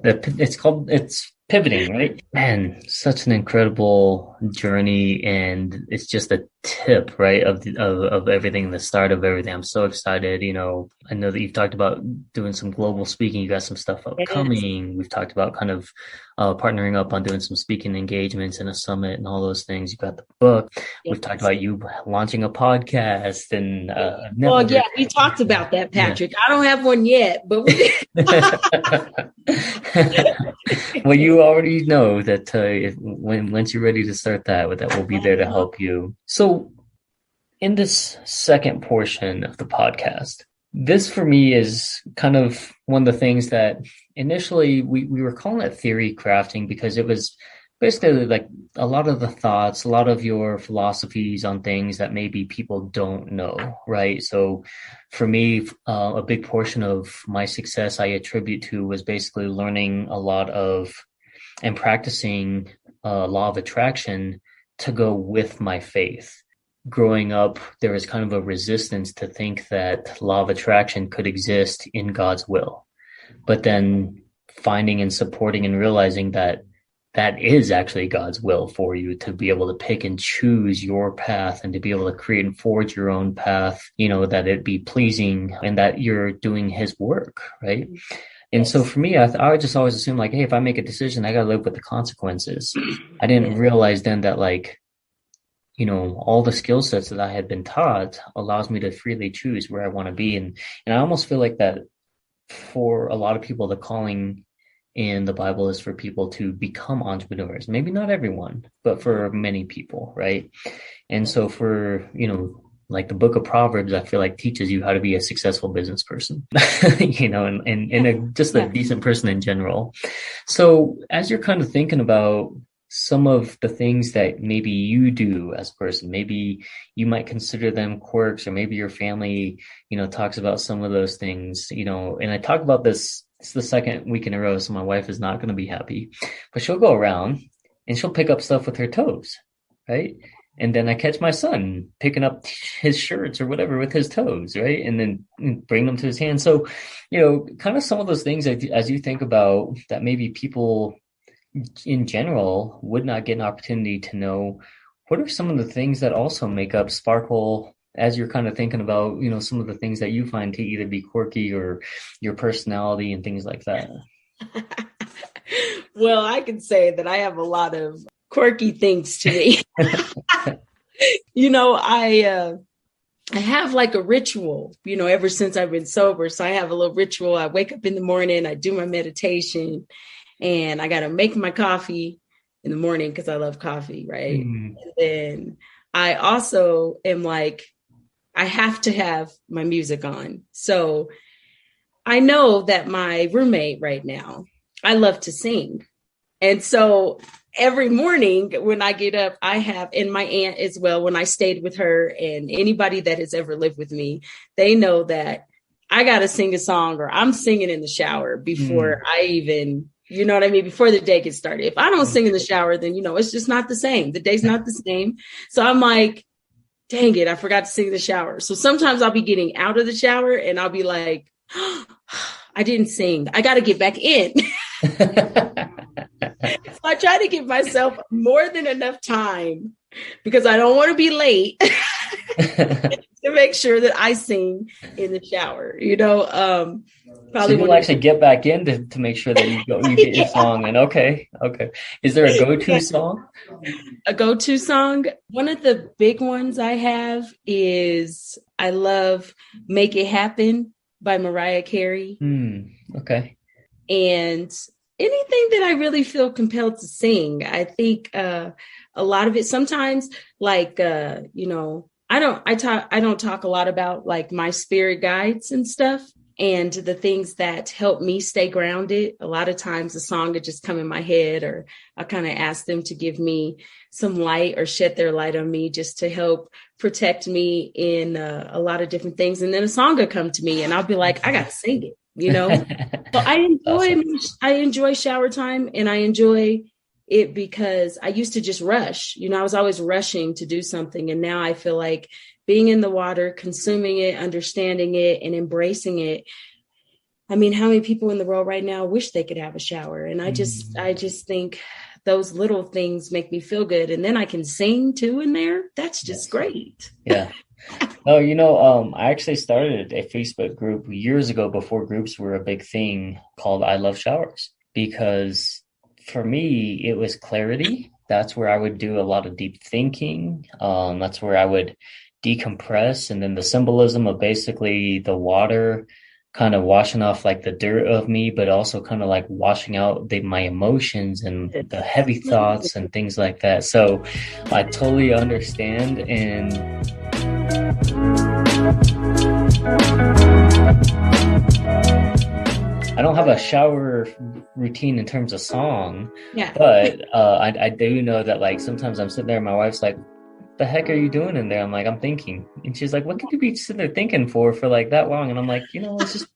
It's pivoting, right? Man, such an incredible journey, and it's just a tip, right, of everything, the start of everything. I'm so excited. I know that you've talked about doing some global speaking. You got some stuff upcoming. We've talked about kind of partnering up on doing some speaking engagements and a summit and all those things. You got the book. Yes. We've talked about you launching a podcast and we talked about that, Patrick. Yeah. I don't have one yet, but well, you already know that once you're ready to start that we'll be there to help you. So in this second portion of the podcast, this for me is kind of one of the things that initially we were calling it theory crafting because it was basically like a lot of the thoughts, a lot of your philosophies on things that maybe people don't know, right? So for me, a big portion of my success I attribute to was basically learning a lot of and practicing law of attraction to go with my faith. Growing up, there was kind of a resistance to think that law of attraction could exist in God's will. But then finding and supporting and realizing that that is actually God's will for you to be able to pick and choose your path and to be able to create and forge your own path, that it be pleasing and that you're doing his work, right? And so for me, I would just always assume like, hey, if I make a decision, I got to live with the consequences. I didn't realize then that like, all the skill sets that I had been taught allows me to freely choose where I want to be. And I almost feel like that for a lot of people, the calling in the Bible is for people to become entrepreneurs. Maybe not everyone, but for many people, right? And so for, like the book of Proverbs, I feel like teaches you how to be a successful business person, and just a decent person in general. So as you're kind of thinking about some of the things that maybe you do as a person, maybe you might consider them quirks, or maybe your family, talks about some of those things, and I talk about this, it's the second week in a row, so my wife is not going to be happy, but she'll go around and she'll pick up stuff with her toes, right? And then I catch my son picking up his shirts or whatever with his toes, right? And then bring them to his hands. So, kind of some of those things as you think about that maybe people in general would not get an opportunity to know. What are some of the things that also make up Sparkle as you're kind of thinking about, some of the things that you find to either be quirky or your personality and things like that? Well, I can say that I have a lot of quirky things to me. I have like a ritual, ever since I've been sober. So I have a little ritual. I wake up in the morning, I do my meditation, and I got to make my coffee in the morning because I love coffee, right? And then I also am like, I have to have my music on. So I know that my roommate right now, I love to sing. And so every morning when I get up, I have, and my aunt as well, when I stayed with her, and anybody that has ever lived with me, they know that I got to sing a song, or I'm singing in the shower before I even, before the day gets started. If I don't sing in the shower, then, it's just not the same. The day's not the same. So I'm like, dang it, I forgot to sing in the shower. So sometimes I'll be getting out of the shower and I'll be like, oh, I didn't sing. I got to get back in. So I try to give myself more than enough time because I don't want to be late to make sure that I sing in the shower, Probably so you'll actually get back in to make sure that you get your song in. Okay. Is there a go-to song? A go-to song? One of the big ones I have is I love Make It Happen by Mariah Carey. Okay. And anything that I really feel compelled to sing, I think a lot of it sometimes like, I don't talk a lot about like my spirit guides and stuff and the things that help me stay grounded. A lot of times a song would just come in my head, or I kind of ask them to give me some light or shed their light on me just to help protect me in a lot of different things. And then a song would come to me and I'll be like, I got to sing it. So I enjoy shower time, and I enjoy it because I used to just rush. I was always rushing to do something. And now I feel like being in the water, consuming it, understanding it, and embracing it. I mean, how many people in the world right now wish they could have a shower? And I just think those little things make me feel good. And then I can sing too in there. That's just great. Yeah. No, I actually started a Facebook group years ago before groups were a big thing called I Love Showers, because for me, it was clarity. That's where I would do a lot of deep thinking. That's where I would decompress. And then the symbolism of basically the water kind of washing off like the dirt of me, but also kind of like washing out my emotions and the heavy thoughts and things like that. So I totally understand. And I don't have a shower routine in terms of song, Yeah. but I do know that like sometimes I'm sitting there and my wife's like, the heck are you doing in there? I'm like, I'm thinking. And she's like, what could you be sitting there thinking for like that long? And I'm like, it's just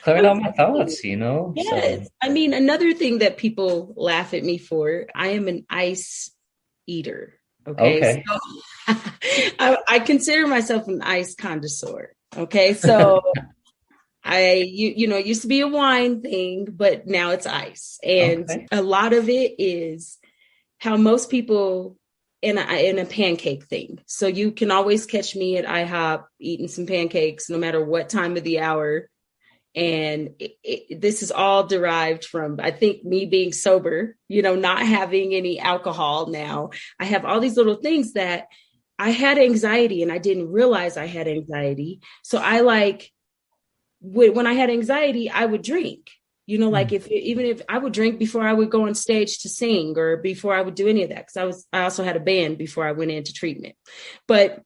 clearing out my thoughts, Yes. So. I mean, another thing that people laugh at me for, I am an ice eater. Okay. So I consider myself an ice connoisseur. Okay. So used to be a wine thing, but now it's ice. And a lot of it is how most people in a pancake thing. So you can always catch me at IHOP eating some pancakes, no matter what time of the hour. And this is all derived from, I think, me being sober, not having any alcohol now. I have all these little things that I had anxiety and I didn't realize I had anxiety. So when I had anxiety, I would drink, like even if I would drink before I would go on stage to sing or before I would do any of that. Cause I also had a band before I went into treatment. But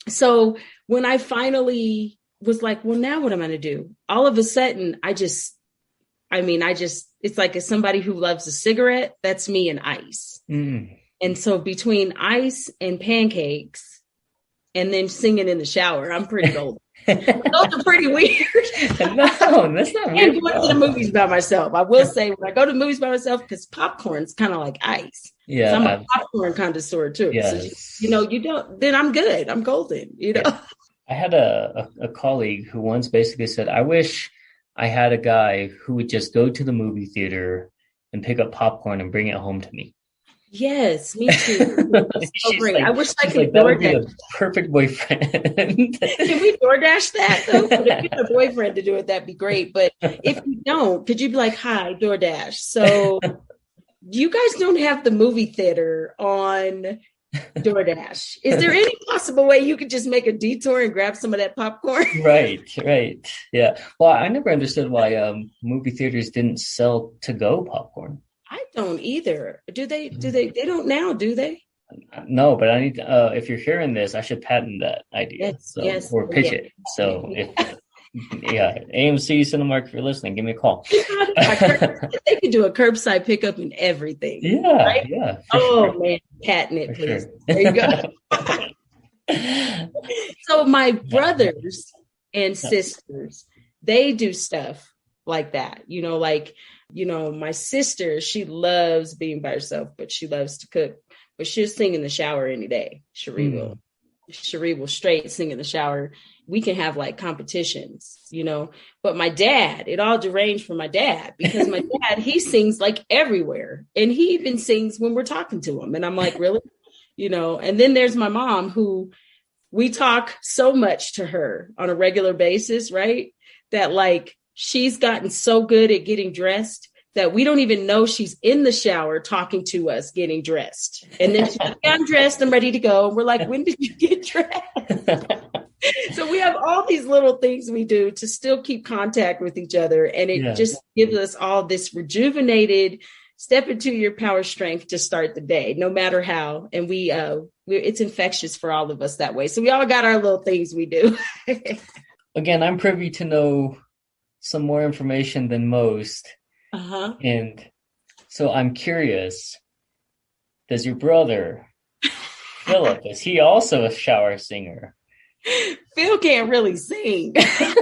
so when I finally was like, well, now what am I going to do? All of a sudden, it's like as somebody who loves a cigarette, that's me and ice. And so between ice and pancakes and then singing in the shower, I'm pretty old. Those are pretty weird. No, that's not weird. And going to the movies by myself. I will say when I go to the movies by myself, because popcorn's kind of like ice. Yeah. So I'm a popcorn connoisseur too. Yes. So, you don't, then I'm good. I'm golden, Yeah. I had a colleague who once basically said, I wish I had a guy who would just go to the movie theater and pick up popcorn and bring it home to me. Yes, me too. So great. Like, I wish I could that would be DoorDash. the perfect boyfriend. Can we DoorDash that though? If you have a boyfriend to do it, that'd be great. But if you don't, could you be like, hi, DoorDash? So you guys don't have the movie theater on DoorDash. Is there any possible way you could just make a detour and grab some of that popcorn? Right. Yeah. Well, I never understood why movie theaters didn't sell to-go popcorn. I don't either. Do they? They don't now, do they? No, but I need to, if you're hearing this, I should patent that idea. Yes. Or pitch it. So AMC Cinemark, if you're listening, give me a call. They could do a curbside pickup and everything. Yeah. Right? Yeah. Oh man, patent it, please. Sure. There you go. So my brothers and sisters, they do stuff like that. My sister, she loves being by herself, but she loves to cook. But she'll sing in the shower any day. Cherie will straight sing in the shower. We can have like competitions, But my dad, it all deranged for my dad because my dad, he sings like everywhere. And he even sings when we're talking to him. And I'm like, really? And then there's my mom who we talk so much to her on a regular basis, right? That like she's gotten so good at getting dressed that we don't even know she's in the shower talking to us getting dressed. And then she's like, I'm dressed, I'm ready to go. And we're like, when did you get dressed? So we have all these little things we do to still keep contact with each other. And it just gives us all this rejuvenated step into your power strength to start the day, no matter how. And it's infectious for all of us that way. So we all got our little things we do. Again, I'm privy to know some more information than most. And so I'm curious, does your brother, Philip, is he also a shower singer? Phil can't really sing. Okay.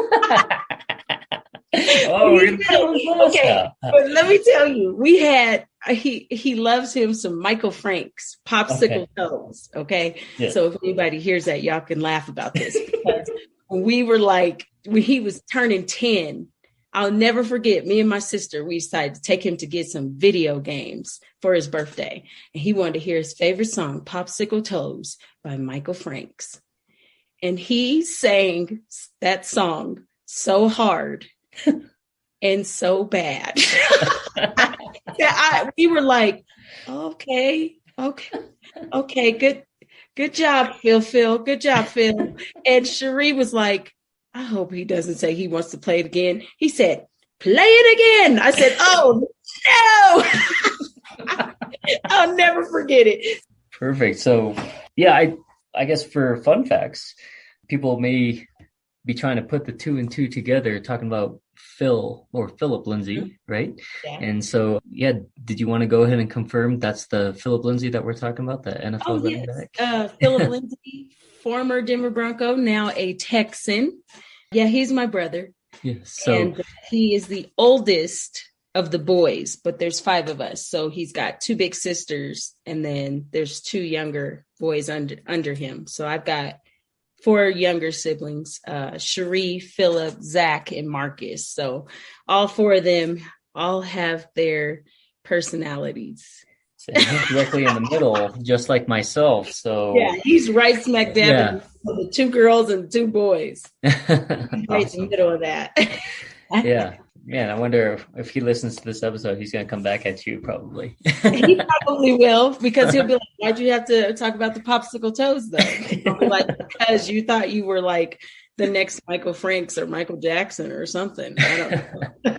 But let me tell you, we had, he loves him some Michael Frank's Popsicle Toes. Okay. Yeah. So if anybody hears that, y'all can laugh about this because when he was turning 10, I'll never forget, me and my sister, we decided to take him to get some video games for his birthday. And he wanted to hear his favorite song, Popsicle Toes by Michael Franks. And he sang that song so hard and so bad. We were like, okay, good job, Phil. Good job, Phil. And Cherie was like, I hope he doesn't say he wants to play it again. He said, play it again. I said, oh, no. I'll never forget it. Perfect. So, yeah, I guess for fun facts, people may be trying to put the two and two together, talking about Philip Lindsay, right? Yeah. And so, yeah, did you want to go ahead and confirm that's the Philip Lindsay that we're talking about, the Oh, NFL running yes. back? Philip Lindsay, former Denver Bronco, now a Texan. Yeah, he's my brother. Yes. So And he is the oldest of the boys, but there's 5 of us. So he's got 2 big sisters, and then there's 2 younger boys under him. So I've got 4 younger siblings, Cherie, Philip, Zach, and Marcus. So all 4 of them all have their personalities. he's directly in the middle, just like myself. So yeah, he's right smack dab in the 2 girls and 2 boys. He's right in the middle of that. Yeah. Man, I wonder if he listens to this episode, he's going to come back at you probably. He probably will, because he'll be like, why'd you have to talk about the popsicle toes, though? I'll be like, because you thought you were like the next Michael Franks or Michael Jackson or something. I don't know.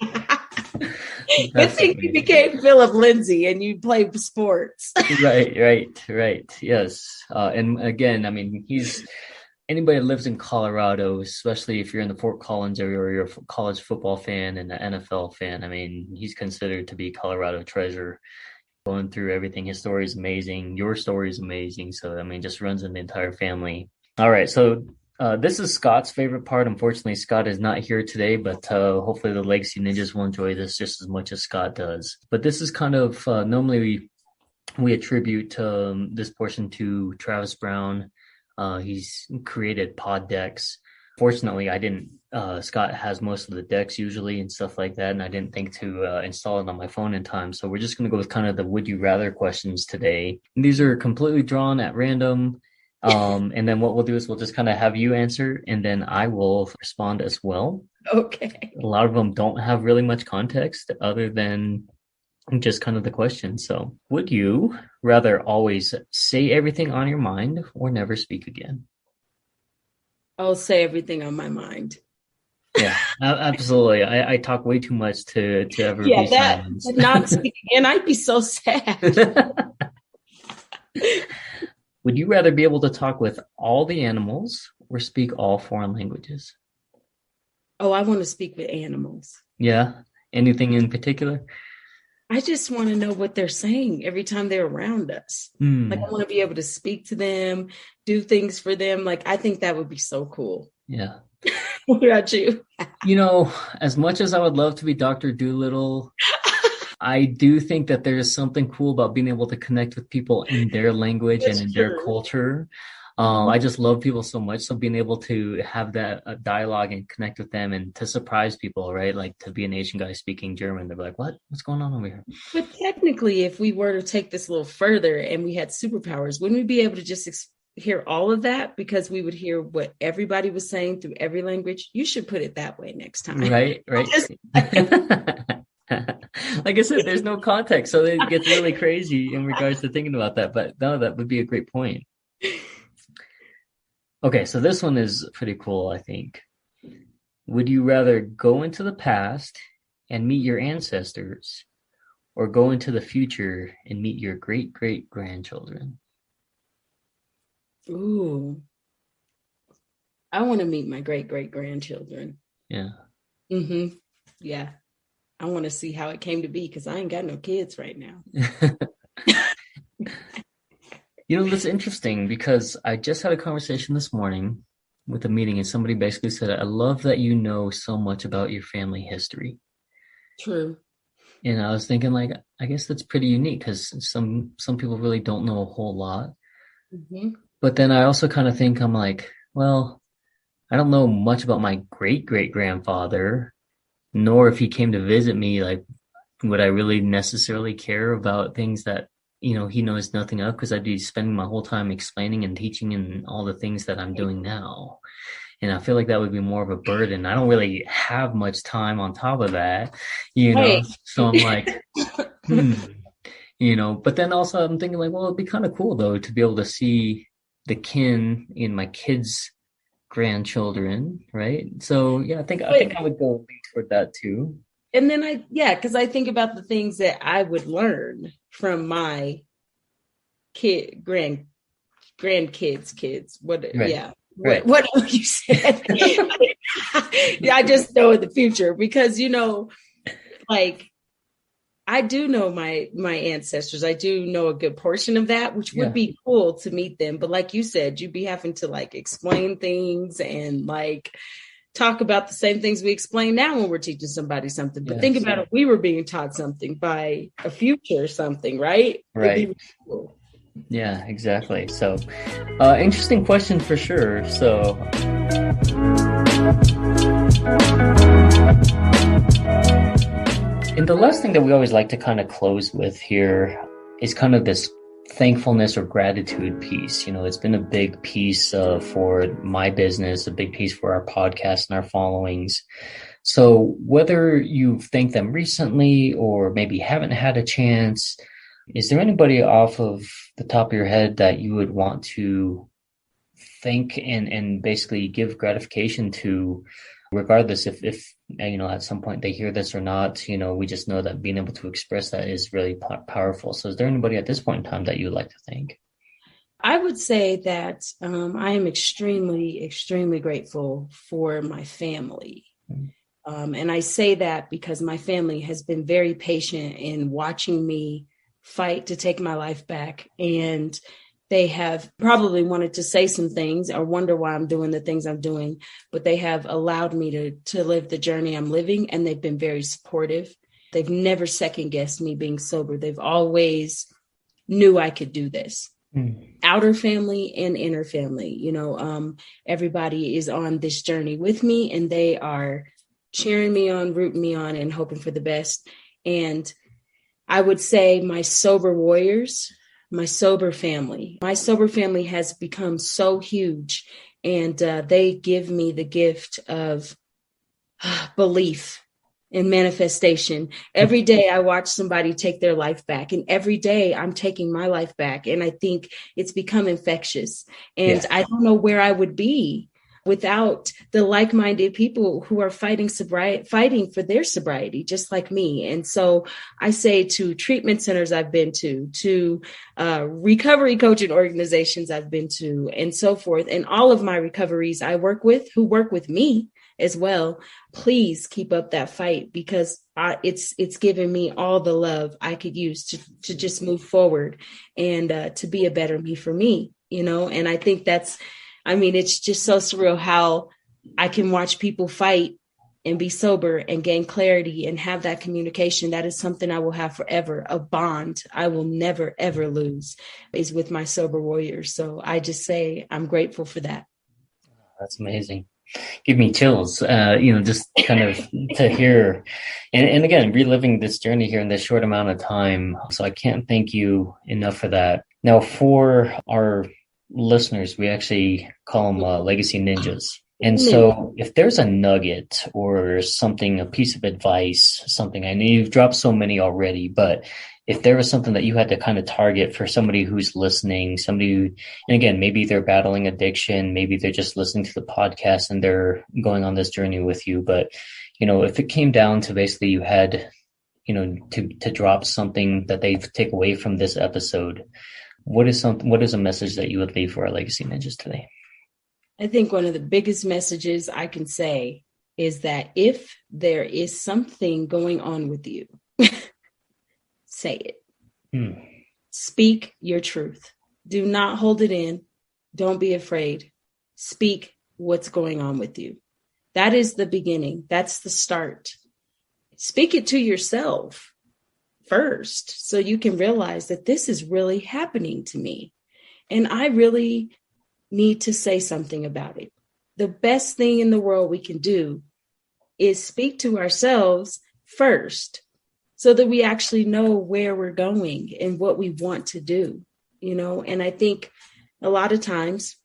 Good thing you became Philip Lindsay and you played sports. Right. Yes. And again, I mean, anybody that lives in Colorado, especially if you're in the Fort Collins area or you're a college football fan and an NFL fan, I mean, he's considered to be Colorado treasure. Going through everything, his story is amazing. Your story is amazing. So, I mean, just runs in the entire family. All right. So this is Scott's favorite part. Unfortunately, Scott is not here today, but hopefully the Legacy Ninjas will enjoy this just as much as Scott does. But this is kind of, normally we attribute this portion to Travis Brown. He's created pod decks. Fortunately, I didn't. Scott has most of the decks usually and stuff like that, and I didn't think to install it on my phone in time. So we're just going to go with kind of the would you rather questions today. And these are completely drawn at random. And then what we'll do is we'll just kind of have you answer, and then I will respond as well. Okay. A lot of them don't have really much context other than just kind of the question. So would you rather always say everything on your mind or never speak again? I'll say everything on my mind. Yeah, absolutely. I talk way too much to ever be silenced. Not speaking, and I'd be so sad. Would you rather be able to talk with all the animals or speak all foreign languages? Oh, I want to speak with animals. Yeah. Anything in particular? I just want to know what they're saying every time they're around us. Like, I want to be able to speak to them, do things for them. Like, I think that would be so cool. Yeah. What about you? You know, as much as I would love to be Dr. Dolittle, I do think that there is something cool about being able to connect with people in their language and in their culture. I just love people so much. So being able to have that dialogue and connect with them and to surprise people, right? Like to be an Asian guy speaking German, they're like, what's going on over here? But technically, if we were to take this a little further and we had superpowers, wouldn't we be able to just hear all of that? Because we would hear what everybody was saying through every language. You should put it that way next time. Right. Like I said, there's no context. So it gets really crazy in regards to thinking about that. But no, that would be a great point. Okay, so this one is pretty cool, I think. Would you rather go into the past and meet your ancestors or go into the future and meet your great-great-grandchildren? Ooh. I want to meet my great-great-grandchildren. Yeah. Mm-hmm. Yeah. I want to see how it came to be because I ain't got no kids right now. You know, that's interesting because I just had a conversation this morning with a meeting and somebody basically said, I love that you know so much about your family history. True. And I was thinking, like, I guess that's pretty unique because some people really don't know a whole lot. Mm-hmm. But then I also kind of think I'm like, well, I don't know much about my great-great-grandfather, nor if he came to visit me, like, would I really necessarily care about things that, you know, he knows nothing of, because I'd be spending my whole time explaining and teaching and all the things that I'm doing now. And I feel like that would be more of a burden. I don't really have much time on top of that, you know? Right. So I'm like, you know, but then also I'm thinking like, well, it'd be kind of cool though, to be able to see the kin in my kids' grandchildren. Right. So yeah, I think I would go toward that too. And then because I think about the things that I would learn from my grandkids, kids. Right. Yeah. Right. What you said. I just know in the future because, like, I do know my ancestors. I do know a good portion of that, which would be cool to meet them. But like you said, you'd be having to like explain things and like talk about the same things we explain now when we're teaching somebody something. But think about if we were being taught something by a future something, right? Right. It'd be really cool. Yeah, exactly. So, interesting question for sure. So, and the last thing that we always like to kind of close with here is kind of this thankfulness or gratitude piece. It's been a big piece for my business, a big piece for our podcast and our followings. So whether you've thanked them recently or maybe haven't had a chance, is there anybody off of the top of your head that you would want to thank and basically give gratification to, regardless if at some point they hear this or not? We just know that being able to express that is really powerful. So is there anybody at this point in time that you would like to thank? I would say that I am extremely, extremely grateful for my family. And I say that because my family has been very patient in watching me fight to take my life back. And they have probably wanted to say some things or wonder why I'm doing the things I'm doing, but they have allowed me to live the journey I'm living. And they've been very supportive. They've never second guessed me being sober. They've always knew I could do this. Outer family and inner family, everybody is on this journey with me and they are cheering me on, rooting me on, and hoping for the best. And I would say my sober warriors, my sober family has become so huge, and they give me the gift of belief and manifestation. Every day I watch somebody take their life back, and every day I'm taking my life back. And I think it's become infectious, and I don't know where I would be without the like-minded people who are fighting for their sobriety, just like me. And so I say to treatment centers I've been to recovery coaching organizations I've been to, and so forth, and all of my recoveries I work with who work with me as well, please keep up that fight, because it's given me all the love I could use to just move forward and to be a better me for me, and I think it's just so surreal how I can watch people fight and be sober and gain clarity and have that communication. That is something I will have forever. A bond I will never, ever lose is with my sober warriors. So I just say I'm grateful for that. That's amazing. Give me chills, just kind of to hear. And again, reliving this journey here in this short amount of time. So I can't thank you enough for that. Now, for our listeners, we actually call them legacy ninjas. And so if there's a nugget or something, a piece of advice, something, I know you've dropped so many already, but if there was something that you had to kind of target for somebody who's listening, and again, maybe they're battling addiction, maybe they're just listening to the podcast and they're going on this journey with you. But, if it came down to basically you had, to drop something that they take away from this episode, what is a message that you would leave for our legacy ninjas today? I think one of the biggest messages I can say is that if there is something going on with you, say it. Speak your truth. Do not hold it in. Don't be afraid. Speak what's going on with you. That is the beginning. That's the start. Speak it to yourself first, so you can realize that this is really happening to me. And I really need to say something about it. The best thing in the world we can do is speak to ourselves first, so that we actually know where we're going and what we want to do, and I think a lot of times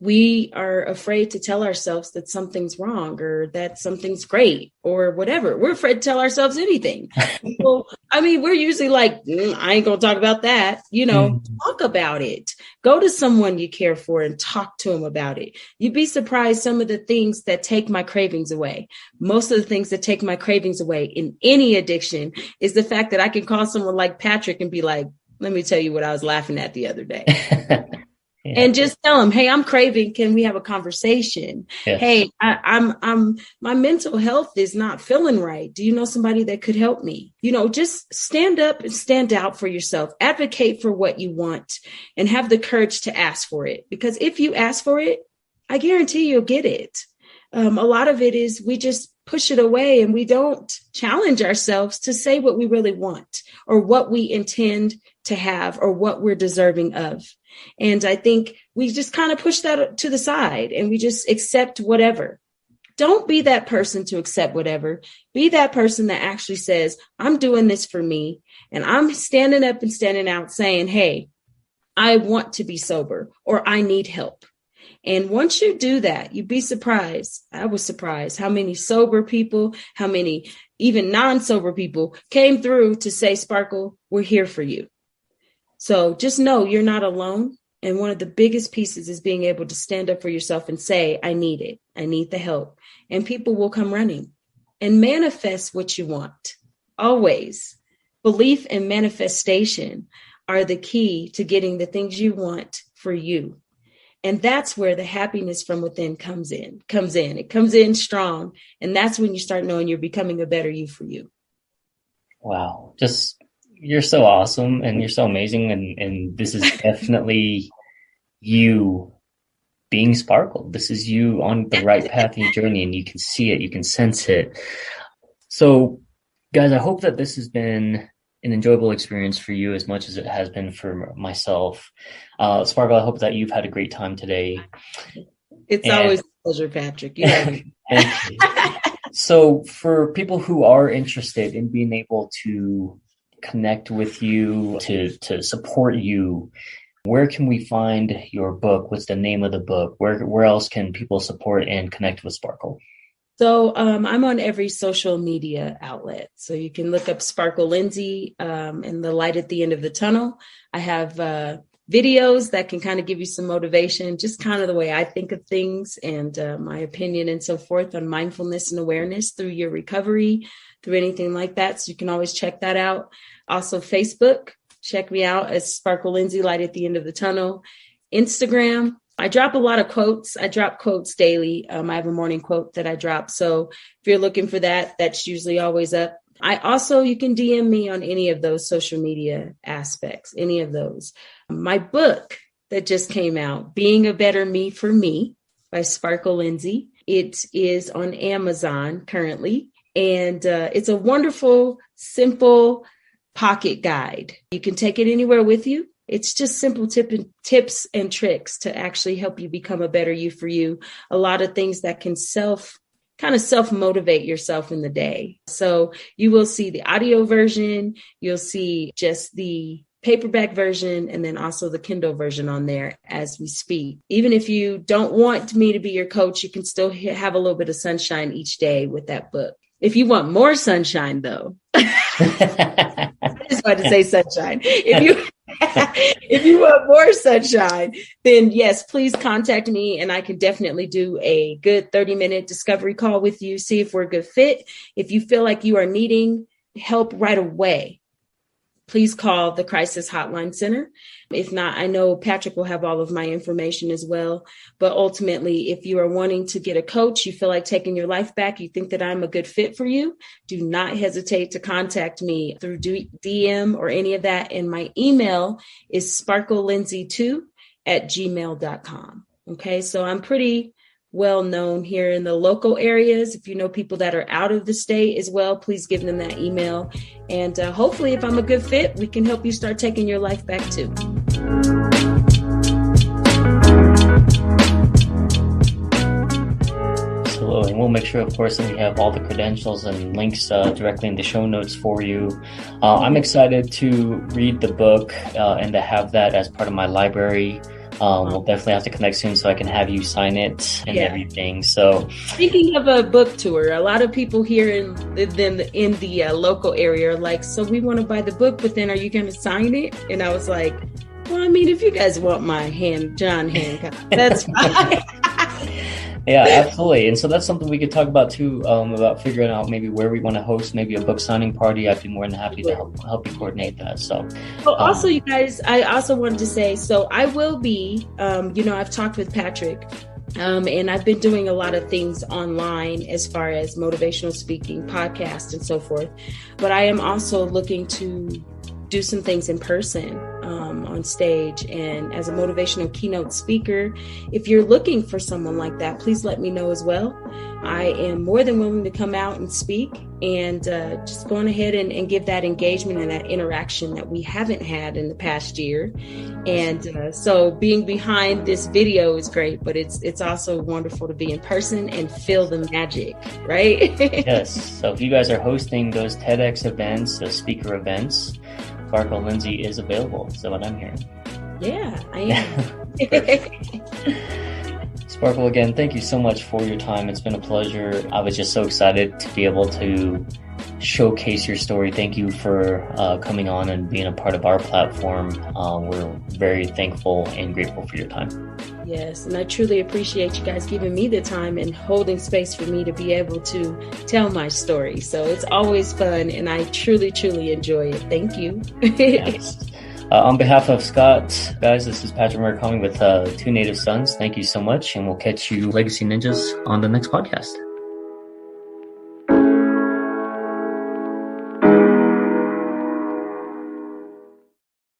we are afraid to tell ourselves that something's wrong or that something's great or whatever. We're afraid to tell ourselves anything. Well, we're usually like, I ain't going to talk about that. Talk about it. Go to someone you care for and talk to them about it. You'd be surprised some of the things that take my cravings away. Most of the things that take my cravings away in any addiction is the fact that I can call someone like Patrick and be like, let me tell you what I was laughing at the other day. Yeah. And just tell them, hey, I'm craving. Can we have a conversation? Yes. Hey, I'm my mental health is not feeling right. Do you know somebody that could help me? Just stand up and stand out for yourself. Advocate for what you want and have the courage to ask for it. Because if you ask for it, I guarantee you'll get it. A lot of it is we just push it away and we don't challenge ourselves to say what we really want or what we intend to have or what we're deserving of. And I think we just kind of push that to the side and we just accept whatever. Don't be that person to accept whatever. Be that person that actually says, I'm doing this for me. And I'm standing up and standing out saying, hey, I want to be sober or I need help. And once you do that, you'd be surprised. I was surprised how many sober people, how many even non-sober people came through to say, Sparkle, we're here for you. So just know you're not alone. And one of the biggest pieces is being able to stand up for yourself and say, I need it. I need the help. And people will come running and manifest what you want. Always. Belief and manifestation are the key to getting the things you want for you. And that's where the happiness from within comes in. It comes in strong. And that's when you start knowing you're becoming a better you for you. Wow. You're so awesome and you're so amazing. And this is definitely you being Sparkle. This is you on the right path in your journey and you can see it, you can sense it. So guys, I hope that this has been an enjoyable experience for you as much as it has been for myself. Sparkle, I hope that you've had a great time today. It's always a pleasure, Patrick. You know me. Thank you. So for people who are interested in being able to connect with you, to support you, where can we find your book? What's the name of the book? Where else can people support and connect with Sparkle? So I'm on every social media outlet. So you can look up Sparkle Lindsay and the light at the end of the tunnel. I have videos that can kind of give you some motivation, just kind of the way I think of things and my opinion and so forth on mindfulness and awareness through your recovery, through anything like that. So you can always check that out. Also Facebook, check me out as Sparkle Lindsay, light at the end of the tunnel. Instagram. I drop a lot of quotes. I drop quotes daily. I have a morning quote that I drop. So if you're looking for that, that's usually always up. You can DM me on any of those social media aspects, any of those. My book that just came out, Being a Better Me for Me by Sparkle Lindsay. It is on Amazon currently. And it's a wonderful, simple pocket guide. You can take it anywhere with you. It's just simple tips and tricks to actually help you become a better you for you. A lot of things that can self-motivate yourself in the day. So you will see the audio version. You'll see just the paperback version and then also the Kindle version on there as we speak. Even if you don't want me to be your coach, you can still have a little bit of sunshine each day with that book. If you want more sunshine, though, I just wanted to say sunshine. If you want more sunshine, then yes, please contact me and I can definitely do a good 30-minute discovery call with you, see if we're a good fit. If you feel like you are needing help right away, please call the Crisis Hotline Center. If not, I know Patrick will have all of my information as well. But ultimately, if you are wanting to get a coach, you feel like taking your life back, you think that I'm a good fit for you, do not hesitate to contact me through DM or any of that. And my email is sparklelindsay2@gmail.com. Okay, so I'm pretty well known here in the local areas. If you know people that are out of the state as well, please give them that email. And hopefully, if I'm a good fit, we can help you start taking your life back too. Absolutely. And we'll make sure, of course, that we have all the credentials and links directly in the show notes for you. I'm excited to read the book and to have that as part of my library. We'll definitely have to connect soon so I can have you sign it and everything. So, speaking of a book tour, a lot of people here in the local area are like, so we want to buy the book, but then are you going to sign it? And I was like, well, I mean, if you guys want my John Hancock, that's fine. Yeah, absolutely. And so that's something we could talk about too, about figuring out maybe where we want to host maybe a book signing party. I'd be more than happy to help you coordinate that. So, well, also, you guys, I also wanted to say, so I will be, I've talked with Patrick, and I've been doing a lot of things online as far as motivational speaking, podcasts, and so forth. But I am also looking to do some things in person, on stage and as a motivational keynote speaker. If you're looking for someone like that, please let me know as well. I am more than willing to come out and speak and just going ahead and give that engagement and that interaction that we haven't had in the past year. And so being behind this video is great, but it's also wonderful to be in person and feel the magic, right? Yes. So if you guys are hosting those TEDx events, those speaker events, Sparkle Lindsay is available. Is that what I'm hearing? Yeah, I am. Sparkle, again, thank you so much for your time. It's been a pleasure. I was just so excited to be able to showcase your story. Thank you for coming on and being a part of our platform. We're very thankful and grateful for your time. Yes, and I truly appreciate you guys giving me the time and holding space for me to be able to tell my story. So it's always fun, and I truly, truly enjoy it. Thank you. Yes. On behalf of Scott, guys, this is Patrick Murakami with Two Native Sons. Thank you so much, and we'll catch you Legacy Ninjas on the next podcast.